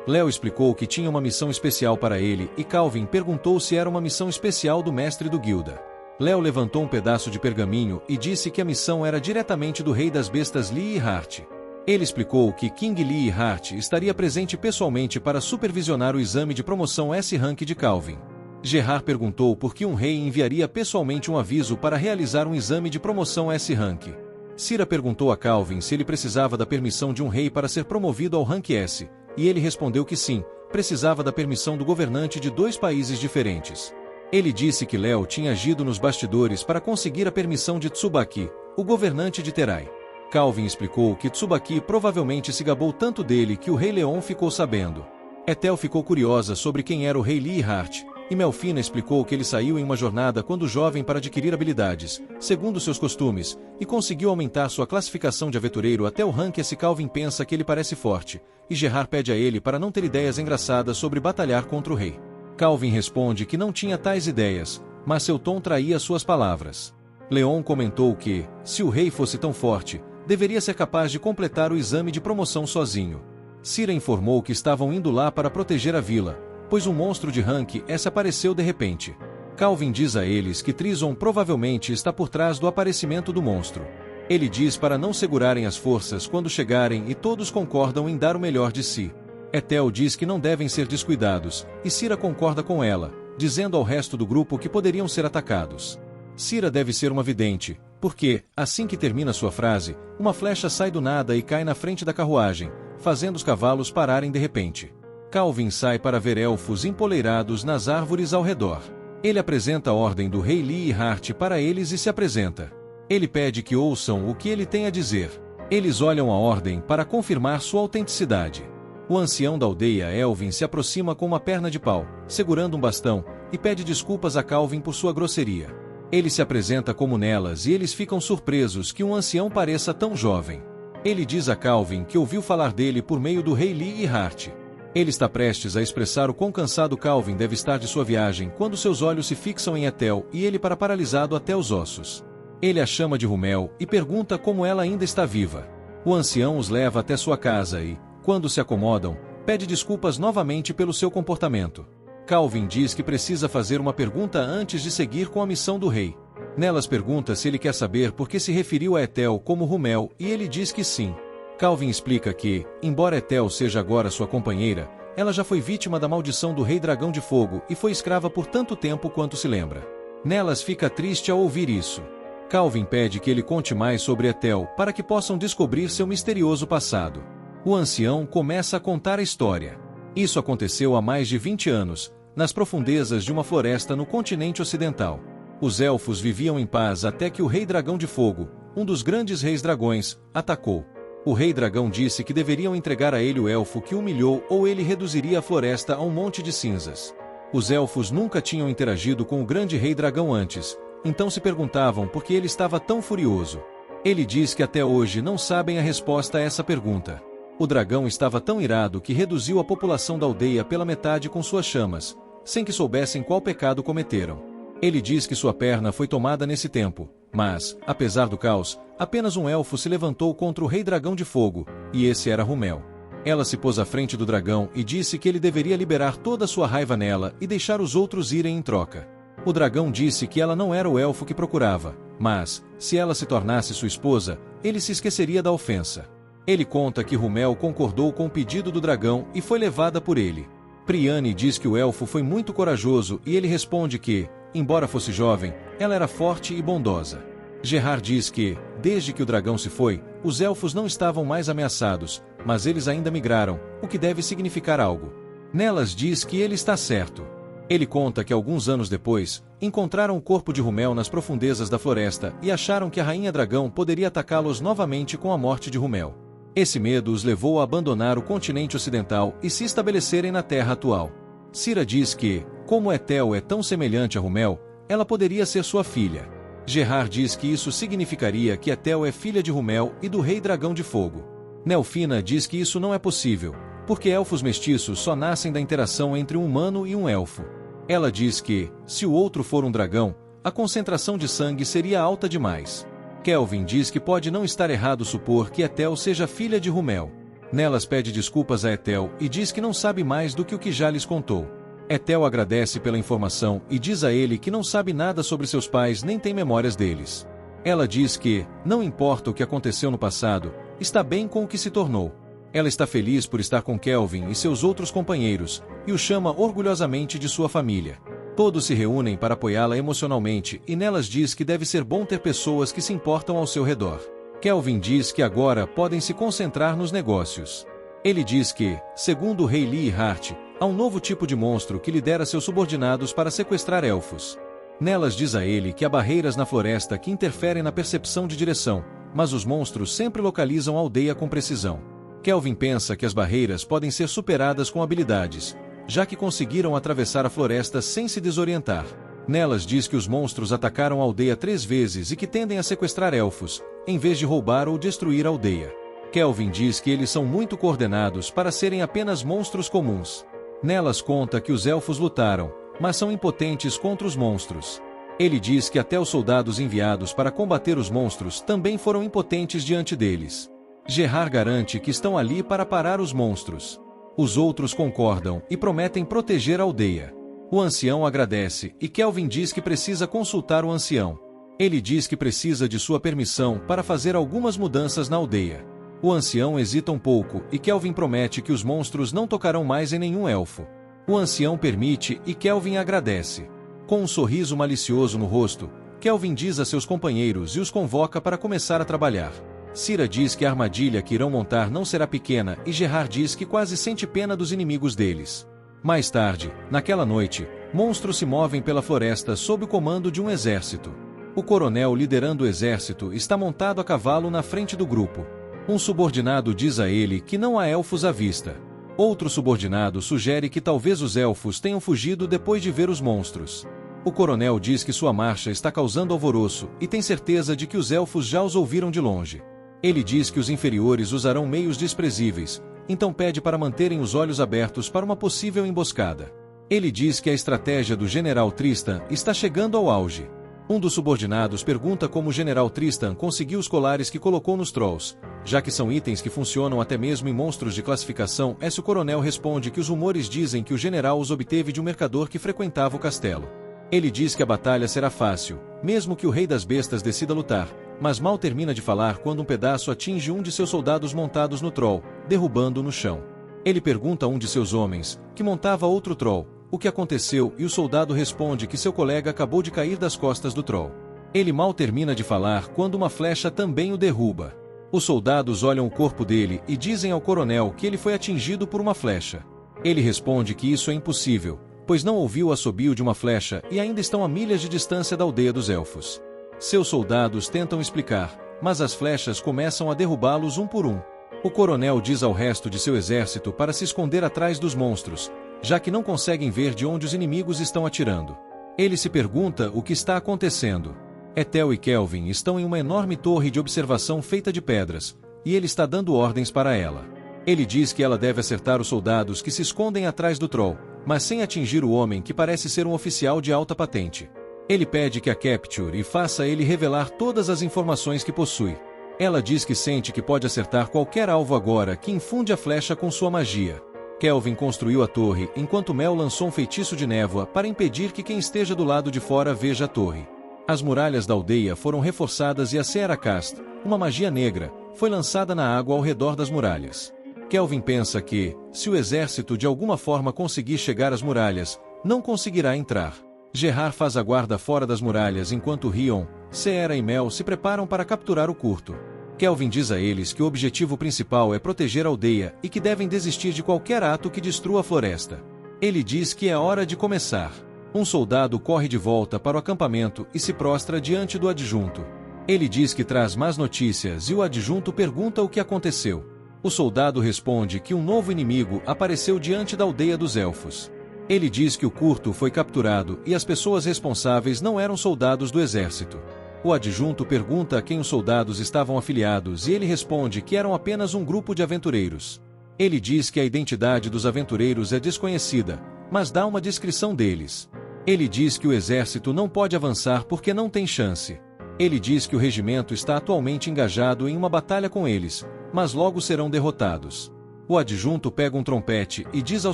Léo explicou que tinha uma missão especial para ele e Calvin perguntou se era uma missão especial do mestre do Guilda. Léo levantou um pedaço de pergaminho e disse que a missão era diretamente do rei das bestas Lee Hart. Ele explicou que King Lee Hart estaria presente pessoalmente para supervisionar o exame de promoção S-Rank de Calvin. Gerard perguntou por que um rei enviaria pessoalmente um aviso para realizar um exame de promoção S-Rank. Cira perguntou a Calvin se ele precisava da permissão de um rei para ser promovido ao Rank S, e ele respondeu que sim, precisava da permissão do governante de 2 países diferentes. Ele disse que Léo tinha agido nos bastidores para conseguir a permissão de Tsubaki, o governante de Terai. Calvin explicou que Tsubaki provavelmente se gabou tanto dele que o rei Leon ficou sabendo. Ethel ficou curiosa sobre quem era o rei Lee Hart, e Melfina explicou que ele saiu em uma jornada quando jovem para adquirir habilidades, segundo seus costumes, e conseguiu aumentar sua classificação de aventureiro até o rank S. Calvin pensa que ele parece forte, e Gerard pede a ele para não ter ideias engraçadas sobre batalhar contra o rei. Calvin responde que não tinha tais ideias, mas seu tom traía suas palavras. Leon comentou que, se o rei fosse tão forte, deveria ser capaz de completar o exame de promoção sozinho. Cira informou que estavam indo lá para proteger a vila, pois um monstro de rank S apareceu de repente. Calvin diz a eles que Trison provavelmente está por trás do aparecimento do monstro. Ele diz para não segurarem as forças quando chegarem e todos concordam em dar o melhor de si. Ethel diz que não devem ser descuidados, e Cira concorda com ela, dizendo ao resto do grupo que poderiam ser atacados. Cira deve ser uma vidente, porque, assim que termina sua frase, uma flecha sai do nada e cai na frente da carruagem, fazendo os cavalos pararem de repente. Calvin sai para ver elfos empoleirados nas árvores ao redor. Ele apresenta a ordem do rei Lee Hart para eles e se apresenta. Ele pede que ouçam o que ele tem a dizer. Eles olham a ordem para confirmar sua autenticidade. O ancião da aldeia Elvin se aproxima com uma perna de pau, segurando um bastão, e pede desculpas a Calvin por sua grosseria. Ele se apresenta como Nelas e eles ficam surpresos que um ancião pareça tão jovem. Ele diz a Calvin que ouviu falar dele por meio do rei Lee Hart. Ele está prestes a expressar o quão cansado Calvin deve estar de sua viagem quando seus olhos se fixam em Ethel e ele para paralisado até os ossos. Ele a chama de Rumel e pergunta como ela ainda está viva. O ancião os leva até sua casa e, quando se acomodam, pede desculpas novamente pelo seu comportamento. Calvin diz que precisa fazer uma pergunta antes de seguir com a missão do rei. Nelas pergunta se ele quer saber por que se referiu a Ethel como Rumel e ele diz que sim. Calvin explica que, embora Ethel seja agora sua companheira, ela já foi vítima da maldição do Rei Dragão de Fogo e foi escrava por tanto tempo quanto se lembra. Nelas fica triste ao ouvir isso. Calvin pede que ele conte mais sobre Ethel para que possam descobrir seu misterioso passado. O ancião começa a contar a história. Isso aconteceu há mais de 20 anos, nas profundezas de uma floresta no continente ocidental. Os elfos viviam em paz até que o Rei Dragão de Fogo, um dos grandes reis dragões, atacou. O Rei Dragão disse que deveriam entregar a ele o elfo que humilhou ou ele reduziria a floresta a um monte de cinzas. Os elfos nunca tinham interagido com o grande Rei Dragão antes, então se perguntavam por que ele estava tão furioso. Ele diz que até hoje não sabem a resposta a essa pergunta. O dragão estava tão irado que reduziu a população da aldeia pela metade com suas chamas, sem que soubessem qual pecado cometeram. Ele diz que sua perna foi tomada nesse tempo, Mas, apesar do caos, apenas um elfo se levantou contra o rei dragão de fogo, e esse era Rúmel. Ela se pôs à frente do dragão e disse que ele deveria liberar toda a sua raiva nela e deixar os outros irem em troca. O dragão disse que ela não era o elfo que procurava, mas, se ela se tornasse sua esposa, ele se esqueceria da ofensa. Ele conta que Rúmel concordou com o pedido do dragão e foi levada por ele. Priane diz que o elfo foi muito corajoso e ele responde que, embora fosse jovem, ela era forte e bondosa. Gerard diz que, desde que o dragão se foi, os elfos não estavam mais ameaçados, mas eles ainda migraram, o que deve significar algo. Nelas diz que ele está certo. Ele conta que alguns anos depois, encontraram o corpo de Rúmel nas profundezas da floresta e acharam que a rainha dragão poderia atacá-los novamente com a morte de Rúmel. Esse medo os levou a abandonar o continente ocidental e se estabelecerem na terra atual. Cira diz que, como Ethel é tão semelhante a Rúmel, ela poderia ser sua filha. Gerard diz que isso significaria que Ethel é filha de Rúmel e do rei dragão de fogo. Nelfina diz que isso não é possível, porque elfos mestiços só nascem da interação entre um humano e um elfo. Ela diz que, se o outro for um dragão, a concentração de sangue seria alta demais. Kelvin diz que pode não estar errado supor que Ethel seja filha de Rúmel. Nelas pede desculpas a Ethel e diz que não sabe mais do que o que já lhes contou. Ethel agradece pela informação e diz a ele que não sabe nada sobre seus pais nem tem memórias deles. Ela diz que, não importa o que aconteceu no passado, está bem com o que se tornou. Ela está feliz por estar com Kelvin e seus outros companheiros, e o chama orgulhosamente de sua família. Todos se reúnem para apoiá-la emocionalmente e nelas diz que deve ser bom ter pessoas que se importam ao seu redor. Kelvin diz que agora podem se concentrar nos negócios. Ele diz que, segundo o rei Lee Hart, há um novo tipo de monstro que lidera seus subordinados para sequestrar elfos. Nelas diz a ele que há barreiras na floresta que interferem na percepção de direção, mas os monstros sempre localizam a aldeia com precisão. Kelvin pensa que as barreiras podem ser superadas com habilidades, já que conseguiram atravessar a floresta sem se desorientar. Nelas diz que os monstros atacaram a aldeia 3 vezes e que tendem a sequestrar elfos, em vez de roubar ou destruir a aldeia. Kelvin diz que eles são muito coordenados para serem apenas monstros comuns. Nelas conta que os elfos lutaram, mas são impotentes contra os monstros. Ele diz que até os soldados enviados para combater os monstros também foram impotentes diante deles. Gerard garante que estão ali para parar os monstros. Os outros concordam e prometem proteger a aldeia. O ancião agradece e Kelvin diz que precisa consultar o ancião. Ele diz que precisa de sua permissão para fazer algumas mudanças na aldeia. O ancião hesita um pouco e Kelvin promete que os monstros não tocarão mais em nenhum elfo. O ancião permite e Kelvin agradece. Com um sorriso malicioso no rosto, Kelvin diz a seus companheiros e os convoca para começar a trabalhar. Cira diz que a armadilha que irão montar não será pequena e Gerard diz que quase sente pena dos inimigos deles. Mais tarde, naquela noite, monstros se movem pela floresta sob o comando de um exército. O coronel liderando o exército está montado a cavalo na frente do grupo. Um subordinado diz a ele que não há elfos à vista. Outro subordinado sugere que talvez os elfos tenham fugido depois de ver os monstros. O coronel diz que sua marcha está causando alvoroço e tem certeza de que os elfos já os ouviram de longe. Ele diz que os inferiores usarão meios desprezíveis, então pede para manterem os olhos abertos para uma possível emboscada. Ele diz que a estratégia do general Tristan está chegando ao auge. Um dos subordinados pergunta como o general Tristan conseguiu os colares que colocou nos trolls, já que são itens que funcionam até mesmo em monstros de classificação. O coronel responde que os rumores dizem que o general os obteve de um mercador que frequentava o castelo. Ele diz que a batalha será fácil, mesmo que o rei das bestas decida lutar, mas mal termina de falar quando um pedaço atinge um de seus soldados montados no troll, derrubando-o no chão. Ele pergunta a um de seus homens, que montava outro troll, o que aconteceu e o soldado responde que seu colega acabou de cair das costas do troll. Ele mal termina de falar quando uma flecha também o derruba. Os soldados olham o corpo dele e dizem ao coronel que ele foi atingido por uma flecha. Ele responde que isso é impossível, pois não ouviu o assobio de uma flecha e ainda estão a milhas de distância da aldeia dos elfos. Seus soldados tentam explicar, mas as flechas começam a derrubá-los um por um. O coronel diz ao resto de seu exército para se esconder atrás dos monstros, já que não conseguem ver de onde os inimigos estão atirando. Ele se pergunta o que está acontecendo. Ethel e Kelvin estão em uma enorme torre de observação feita de pedras, e ele está dando ordens para ela. Ele diz que ela deve acertar os soldados que se escondem atrás do troll, mas sem atingir o homem que parece ser um oficial de alta patente. Ele pede que a capture e faça ele revelar todas as informações que possui. Ela diz que sente que pode acertar qualquer alvo agora que infunde a flecha com sua magia. Kelvin construiu a torre enquanto Mel lançou um feitiço de névoa para impedir que quem esteja do lado de fora veja a torre. As muralhas da aldeia foram reforçadas e a Searacast, uma magia negra, foi lançada na água ao redor das muralhas. Kelvin pensa que, se o exército de alguma forma conseguir chegar às muralhas, não conseguirá entrar. Gerard faz a guarda fora das muralhas enquanto Rion, Seara e Mel se preparam para capturar o curto. Kelvin diz a eles que o objetivo principal é proteger a aldeia e que devem desistir de qualquer ato que destrua a floresta. Ele diz que é hora de começar. Um soldado corre de volta para o acampamento e se prostra diante do adjunto. Ele diz que traz más notícias e o adjunto pergunta o que aconteceu. O soldado responde que um novo inimigo apareceu diante da aldeia dos elfos. Ele diz que o curto foi capturado e as pessoas responsáveis não eram soldados do exército. O adjunto pergunta a quem os soldados estavam afiliados e ele responde que eram apenas um grupo de aventureiros. Ele diz que a identidade dos aventureiros é desconhecida, mas dá uma descrição deles. Ele diz que o exército não pode avançar porque não tem chance. Ele diz que o regimento está atualmente engajado em uma batalha com eles, mas logo serão derrotados. O adjunto pega um trompete e diz ao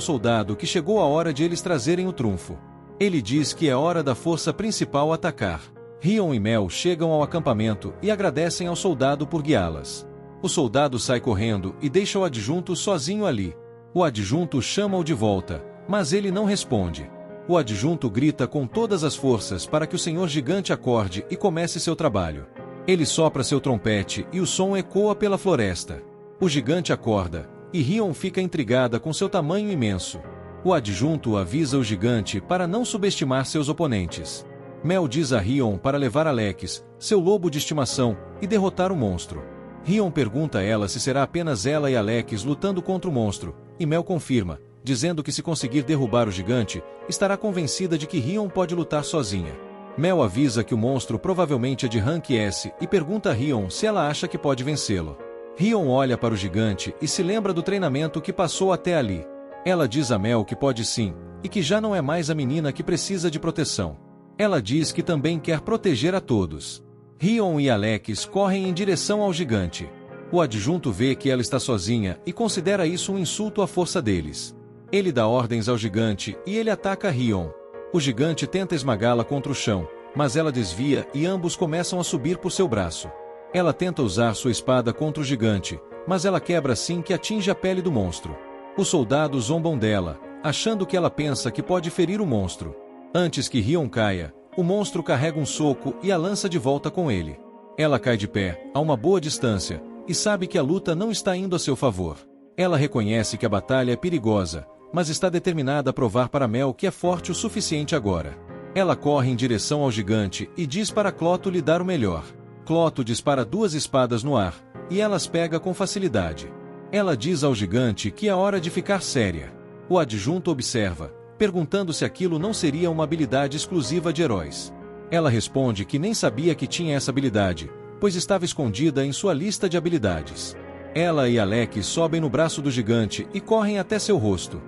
soldado que chegou a hora de eles trazerem o trunfo. Ele diz que é hora da força principal atacar. Rion e Mel chegam ao acampamento e agradecem ao soldado por guiá-las. O soldado sai correndo e deixa o adjunto sozinho ali. O adjunto chama-o de volta, mas ele não responde. O adjunto grita com todas as forças para que o senhor gigante acorde e comece seu trabalho. Ele sopra seu trompete e o som ecoa pela floresta. O gigante acorda, e Rion fica intrigada com seu tamanho imenso. O adjunto avisa o gigante para não subestimar seus oponentes. Mel diz a Rion para levar Alex, seu lobo de estimação, e derrotar o monstro. Rion pergunta a ela se será apenas ela e Alex lutando contra o monstro, e Mel confirma, dizendo que se conseguir derrubar o gigante, estará convencida de que Rion pode lutar sozinha. Mel avisa que o monstro provavelmente é de rank S e pergunta a Rion se ela acha que pode vencê-lo. Rion olha para o gigante e se lembra do treinamento que passou até ali. Ela diz a Mel que pode sim, e que já não é mais a menina que precisa de proteção. Ela diz que também quer proteger a todos. Rion e Alex correm em direção ao gigante. O adjunto vê que ela está sozinha e considera isso um insulto à força deles. Ele dá ordens ao gigante e ele ataca Rion. O gigante tenta esmagá-la contra o chão, mas ela desvia e ambos começam a subir por seu braço. Ela tenta usar sua espada contra o gigante, mas ela quebra assim que atinge a pele do monstro. Os soldados zombam dela, achando que ela pensa que pode ferir o monstro. Antes que Rion caia, o monstro carrega um soco e a lança de volta com ele. Ela cai de pé, a uma boa distância, e sabe que a luta não está indo a seu favor. Ela reconhece que a batalha é perigosa, mas está determinada a provar para Mel que é forte o suficiente agora. Ela corre em direção ao gigante e diz para Cloto lhe dar o melhor. Cloto dispara 2 espadas no ar, e elas pega com facilidade. Ela diz ao gigante que é hora de ficar séria. O adjunto observa, perguntando se aquilo não seria uma habilidade exclusiva de heróis. Ela responde que nem sabia que tinha essa habilidade, pois estava escondida em sua lista de habilidades. Ela e Alex sobem no braço do gigante e correm até seu rosto.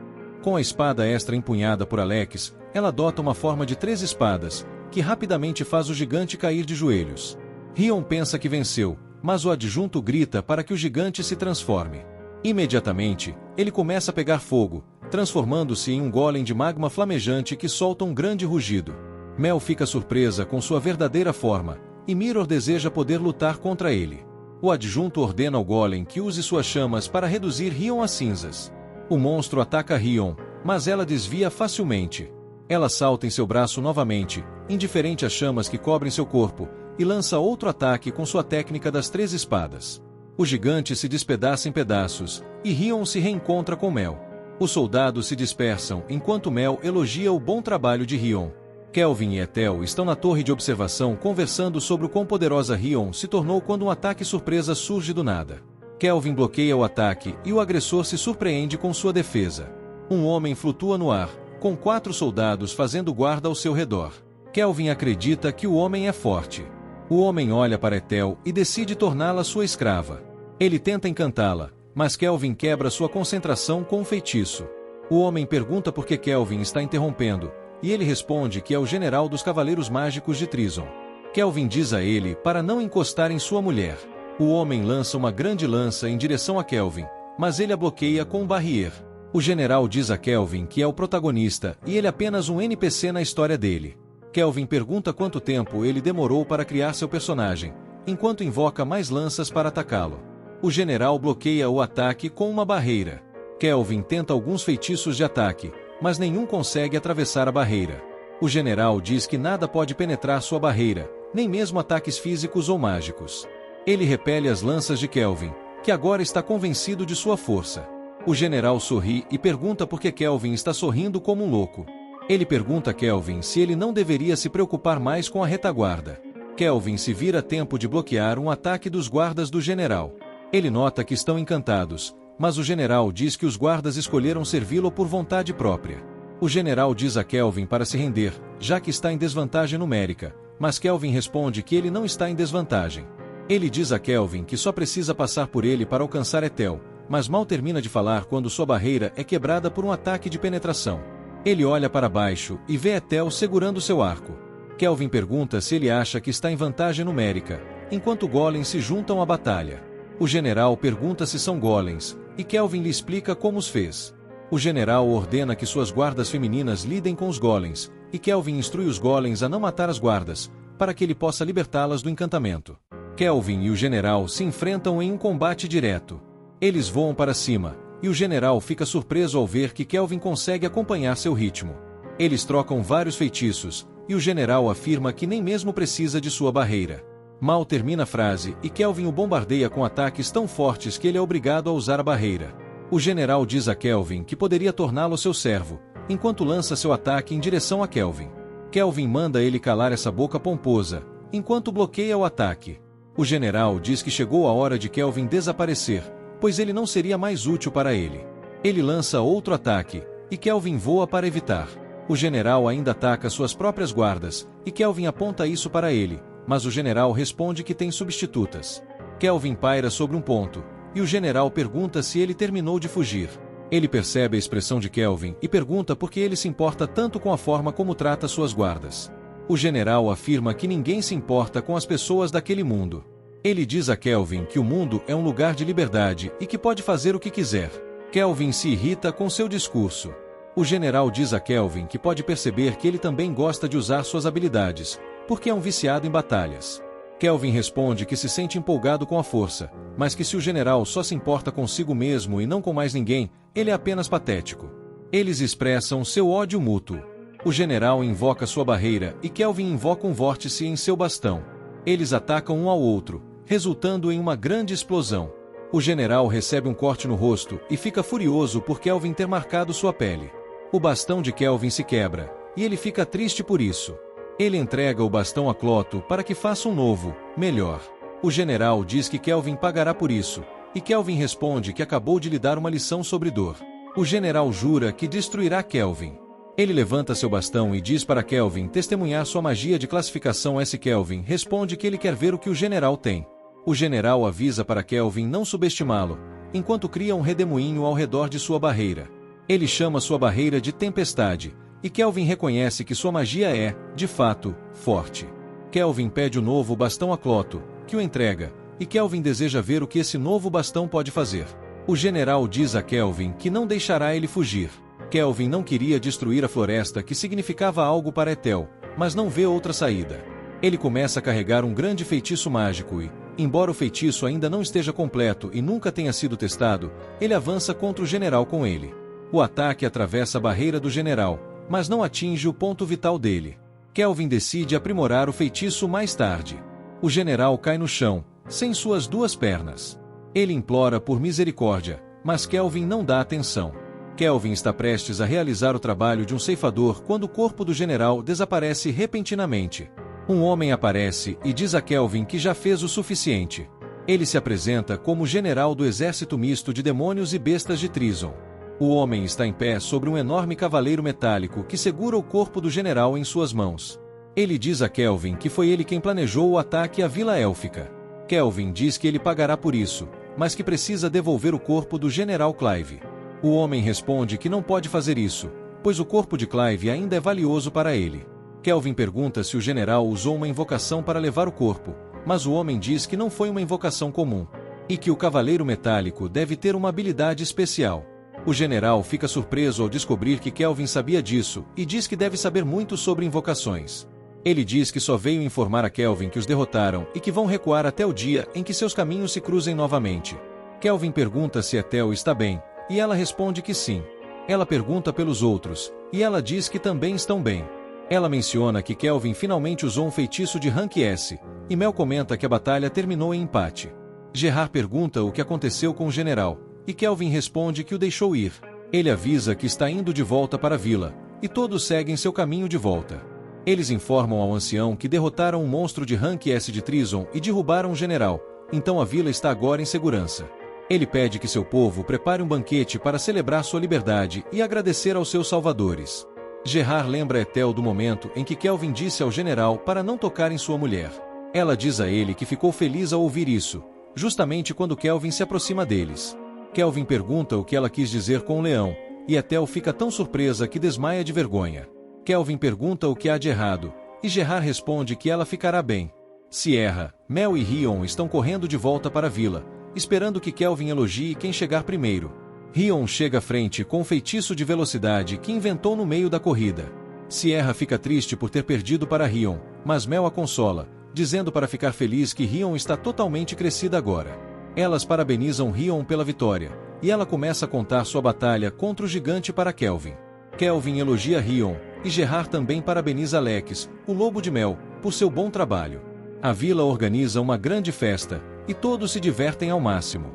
Com a espada extra empunhada por Alex, ela adota uma forma de 3 espadas, que rapidamente faz o gigante cair de joelhos. Rion pensa que venceu, mas o adjunto grita para que o gigante se transforme. Imediatamente, ele começa a pegar fogo, transformando-se em um golem de magma flamejante que solta um grande rugido. Mel fica surpresa com sua verdadeira forma, e Mirror deseja poder lutar contra ele. O adjunto ordena ao golem que use suas chamas para reduzir Rion a cinzas. O monstro ataca Rion, mas ela desvia facilmente. Ela salta em seu braço novamente, indiferente às chamas que cobrem seu corpo, e lança outro ataque com sua técnica das 3 espadas. O gigante se despedaça em pedaços, e Rion se reencontra com Mel. Os soldados se dispersam enquanto Mel elogia o bom trabalho de Rion. Kelvin e Ethel estão na torre de observação conversando sobre o quão poderosa Rion se tornou quando um ataque surpresa surge do nada. Kelvin bloqueia o ataque e o agressor se surpreende com sua defesa. Um homem flutua no ar, com 4 soldados fazendo guarda ao seu redor. Kelvin acredita que o homem é forte. O homem olha para Ethel e decide torná-la sua escrava. Ele tenta encantá-la, mas Kelvin quebra sua concentração com um feitiço. O homem pergunta por que Kelvin está interrompendo, e ele responde que é o general dos Cavaleiros Mágicos de Trison. Kelvin diz a ele para não encostar em sua mulher. O homem lança uma grande lança em direção a Kelvin, mas ele a bloqueia com um barrier. O general diz a Kelvin que é o protagonista e ele apenas um NPC na história dele. Kelvin pergunta quanto tempo ele demorou para criar seu personagem, enquanto invoca mais lanças para atacá-lo. O general bloqueia o ataque com uma barreira. Kelvin tenta alguns feitiços de ataque, mas nenhum consegue atravessar a barreira. O general diz que nada pode penetrar sua barreira, nem mesmo ataques físicos ou mágicos. Ele repele as lanças de Kelvin, que agora está convencido de sua força. O general sorri e pergunta por que Kelvin está sorrindo como um louco. Ele pergunta a Kelvin se ele não deveria se preocupar mais com a retaguarda. Kelvin se vira a tempo de bloquear um ataque dos guardas do general. Ele nota que estão encantados, mas o general diz que os guardas escolheram servi-lo por vontade própria. O general diz a Kelvin para se render, já que está em desvantagem numérica, mas Kelvin responde que ele não está em desvantagem. Ele diz a Kelvin que só precisa passar por ele para alcançar Ethel, mas mal termina de falar quando sua barreira é quebrada por um ataque de penetração. Ele olha para baixo e vê Ethel segurando seu arco. Kelvin pergunta se ele acha que está em vantagem numérica, enquanto golems se juntam à batalha. O general pergunta se são golems, e Kelvin lhe explica como os fez. O general ordena que suas guardas femininas lidem com os golems, e Kelvin instrui os golems a não matar as guardas, para que ele possa libertá-las do encantamento. Kelvin e o general se enfrentam em um combate direto. Eles voam para cima, e o general fica surpreso ao ver que Kelvin consegue acompanhar seu ritmo. Eles trocam vários feitiços, e o general afirma que nem mesmo precisa de sua barreira. Mal termina a frase e Kelvin o bombardeia com ataques tão fortes que ele é obrigado a usar a barreira. O general diz a Kelvin que poderia torná-lo seu servo, enquanto lança seu ataque em direção a Kelvin. Kelvin manda ele calar essa boca pomposa, enquanto bloqueia o ataque. O general diz que chegou a hora de Kelvin desaparecer, pois ele não seria mais útil para ele. Ele lança outro ataque, e Kelvin voa para evitar. O general ainda ataca suas próprias guardas, e Kelvin aponta isso para ele, mas o general responde que tem substitutas. Kelvin paira sobre um ponto, e o general pergunta se ele terminou de fugir. Ele percebe a expressão de Kelvin e pergunta por que ele se importa tanto com a forma como trata suas guardas. O general afirma que ninguém se importa com as pessoas daquele mundo. Ele diz a Kelvin que o mundo é um lugar de liberdade e que pode fazer o que quiser. Kelvin se irrita com seu discurso. O general diz a Kelvin que pode perceber que ele também gosta de usar suas habilidades, porque é um viciado em batalhas. Kelvin responde que se sente empolgado com a força, mas que se o general só se importa consigo mesmo e não com mais ninguém, ele é apenas patético. Eles expressam seu ódio mútuo. O general invoca sua barreira e Kelvin invoca um vórtice em seu bastão. Eles atacam um ao outro, resultando em uma grande explosão. O general recebe um corte no rosto e fica furioso por Kelvin ter marcado sua pele. O bastão de Kelvin se quebra, e ele fica triste por isso. Ele entrega o bastão a Cloto para que faça um novo, melhor. O general diz que Kelvin pagará por isso, e Kelvin responde que acabou de lhe dar uma lição sobre dor. O general jura que destruirá Kelvin. Ele levanta seu bastão e diz para Kelvin testemunhar sua magia de classificação S. Kelvin responde que ele quer ver o que o general tem. O general avisa para Kelvin não subestimá-lo, enquanto cria um redemoinho ao redor de sua barreira. Ele chama sua barreira de Tempestade, e Kelvin reconhece que sua magia é, de fato, forte. Kelvin pede o novo bastão a Cloto, que o entrega, e Kelvin deseja ver o que esse novo bastão pode fazer. O general diz a Kelvin que não deixará ele fugir. Kelvin não queria destruir a floresta que significava algo para Ethel, mas não vê outra saída. Ele começa a carregar um grande feitiço mágico e, embora o feitiço ainda não esteja completo e nunca tenha sido testado, ele avança contra o general com ele. O ataque atravessa a barreira do general, mas não atinge o ponto vital dele. Kelvin decide aprimorar o feitiço mais tarde. O general cai no chão, sem suas duas pernas. Ele implora por misericórdia, mas Kelvin não dá atenção. Kelvin está prestes a realizar o trabalho de um ceifador quando o corpo do general desaparece repentinamente. Um homem aparece e diz a Kelvin que já fez o suficiente. Ele se apresenta como general do exército misto de demônios e bestas de Trison. O homem está em pé sobre um enorme cavaleiro metálico que segura o corpo do general em suas mãos. Ele diz a Kelvin que foi ele quem planejou o ataque à Vila Élfica. Kelvin diz que ele pagará por isso, mas que precisa devolver o corpo do general Clive. O homem responde que não pode fazer isso, pois o corpo de Clive ainda é valioso para ele. Kelvin pergunta se o general usou uma invocação para levar o corpo, mas o homem diz que não foi uma invocação comum, e que o Cavaleiro Metálico deve ter uma habilidade especial. O general fica surpreso ao descobrir que Kelvin sabia disso, e diz que deve saber muito sobre invocações. Ele diz que só veio informar a Kelvin que os derrotaram e que vão recuar até o dia em que seus caminhos se cruzem novamente. Kelvin pergunta se Ethel está bem, e ela responde que sim. Ela pergunta pelos outros, e ela diz que também estão bem. Ela menciona que Kelvin finalmente usou um feitiço de Rank S, e Mel comenta que a batalha terminou em empate. Gerard pergunta o que aconteceu com o general, e Kelvin responde que o deixou ir. Ele avisa que está indo de volta para a vila, e todos seguem seu caminho de volta. Eles informam ao ancião que derrotaram um monstro de Rank S de Trison e derrubaram o general, então a vila está agora em segurança. Ele pede que seu povo prepare um banquete para celebrar sua liberdade e agradecer aos seus salvadores. Gerard lembra Ethel do momento em que Kelvin disse ao general para não tocar em sua mulher. Ela diz a ele que ficou feliz ao ouvir isso, justamente quando Kelvin se aproxima deles. Kelvin pergunta o que ela quis dizer com o leão, e Ethel fica tão surpresa que desmaia de vergonha. Kelvin pergunta o que há de errado, e Gerard responde que ela ficará bem. Sierra, Mel e Rion estão correndo de volta para a vila, esperando que Kelvin elogie quem chegar primeiro. Rion chega à frente com um feitiço de velocidade que inventou no meio da corrida. Sierra fica triste por ter perdido para Rion, mas Mel a consola, dizendo para ficar feliz que Rion está totalmente crescida agora. Elas parabenizam Rion pela vitória, e ela começa a contar sua batalha contra o gigante para Kelvin. Kelvin elogia Rion, e Gerard também parabeniza Alex, o lobo de Mel, por seu bom trabalho. A vila organiza uma grande festa, e todos se divertem ao máximo.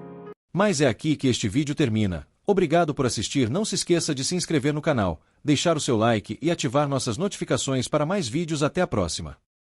Mas é aqui que este vídeo termina. Obrigado por assistir, não se esqueça de se inscrever no canal, deixar o seu like e ativar nossas notificações para mais vídeos. Até a próxima.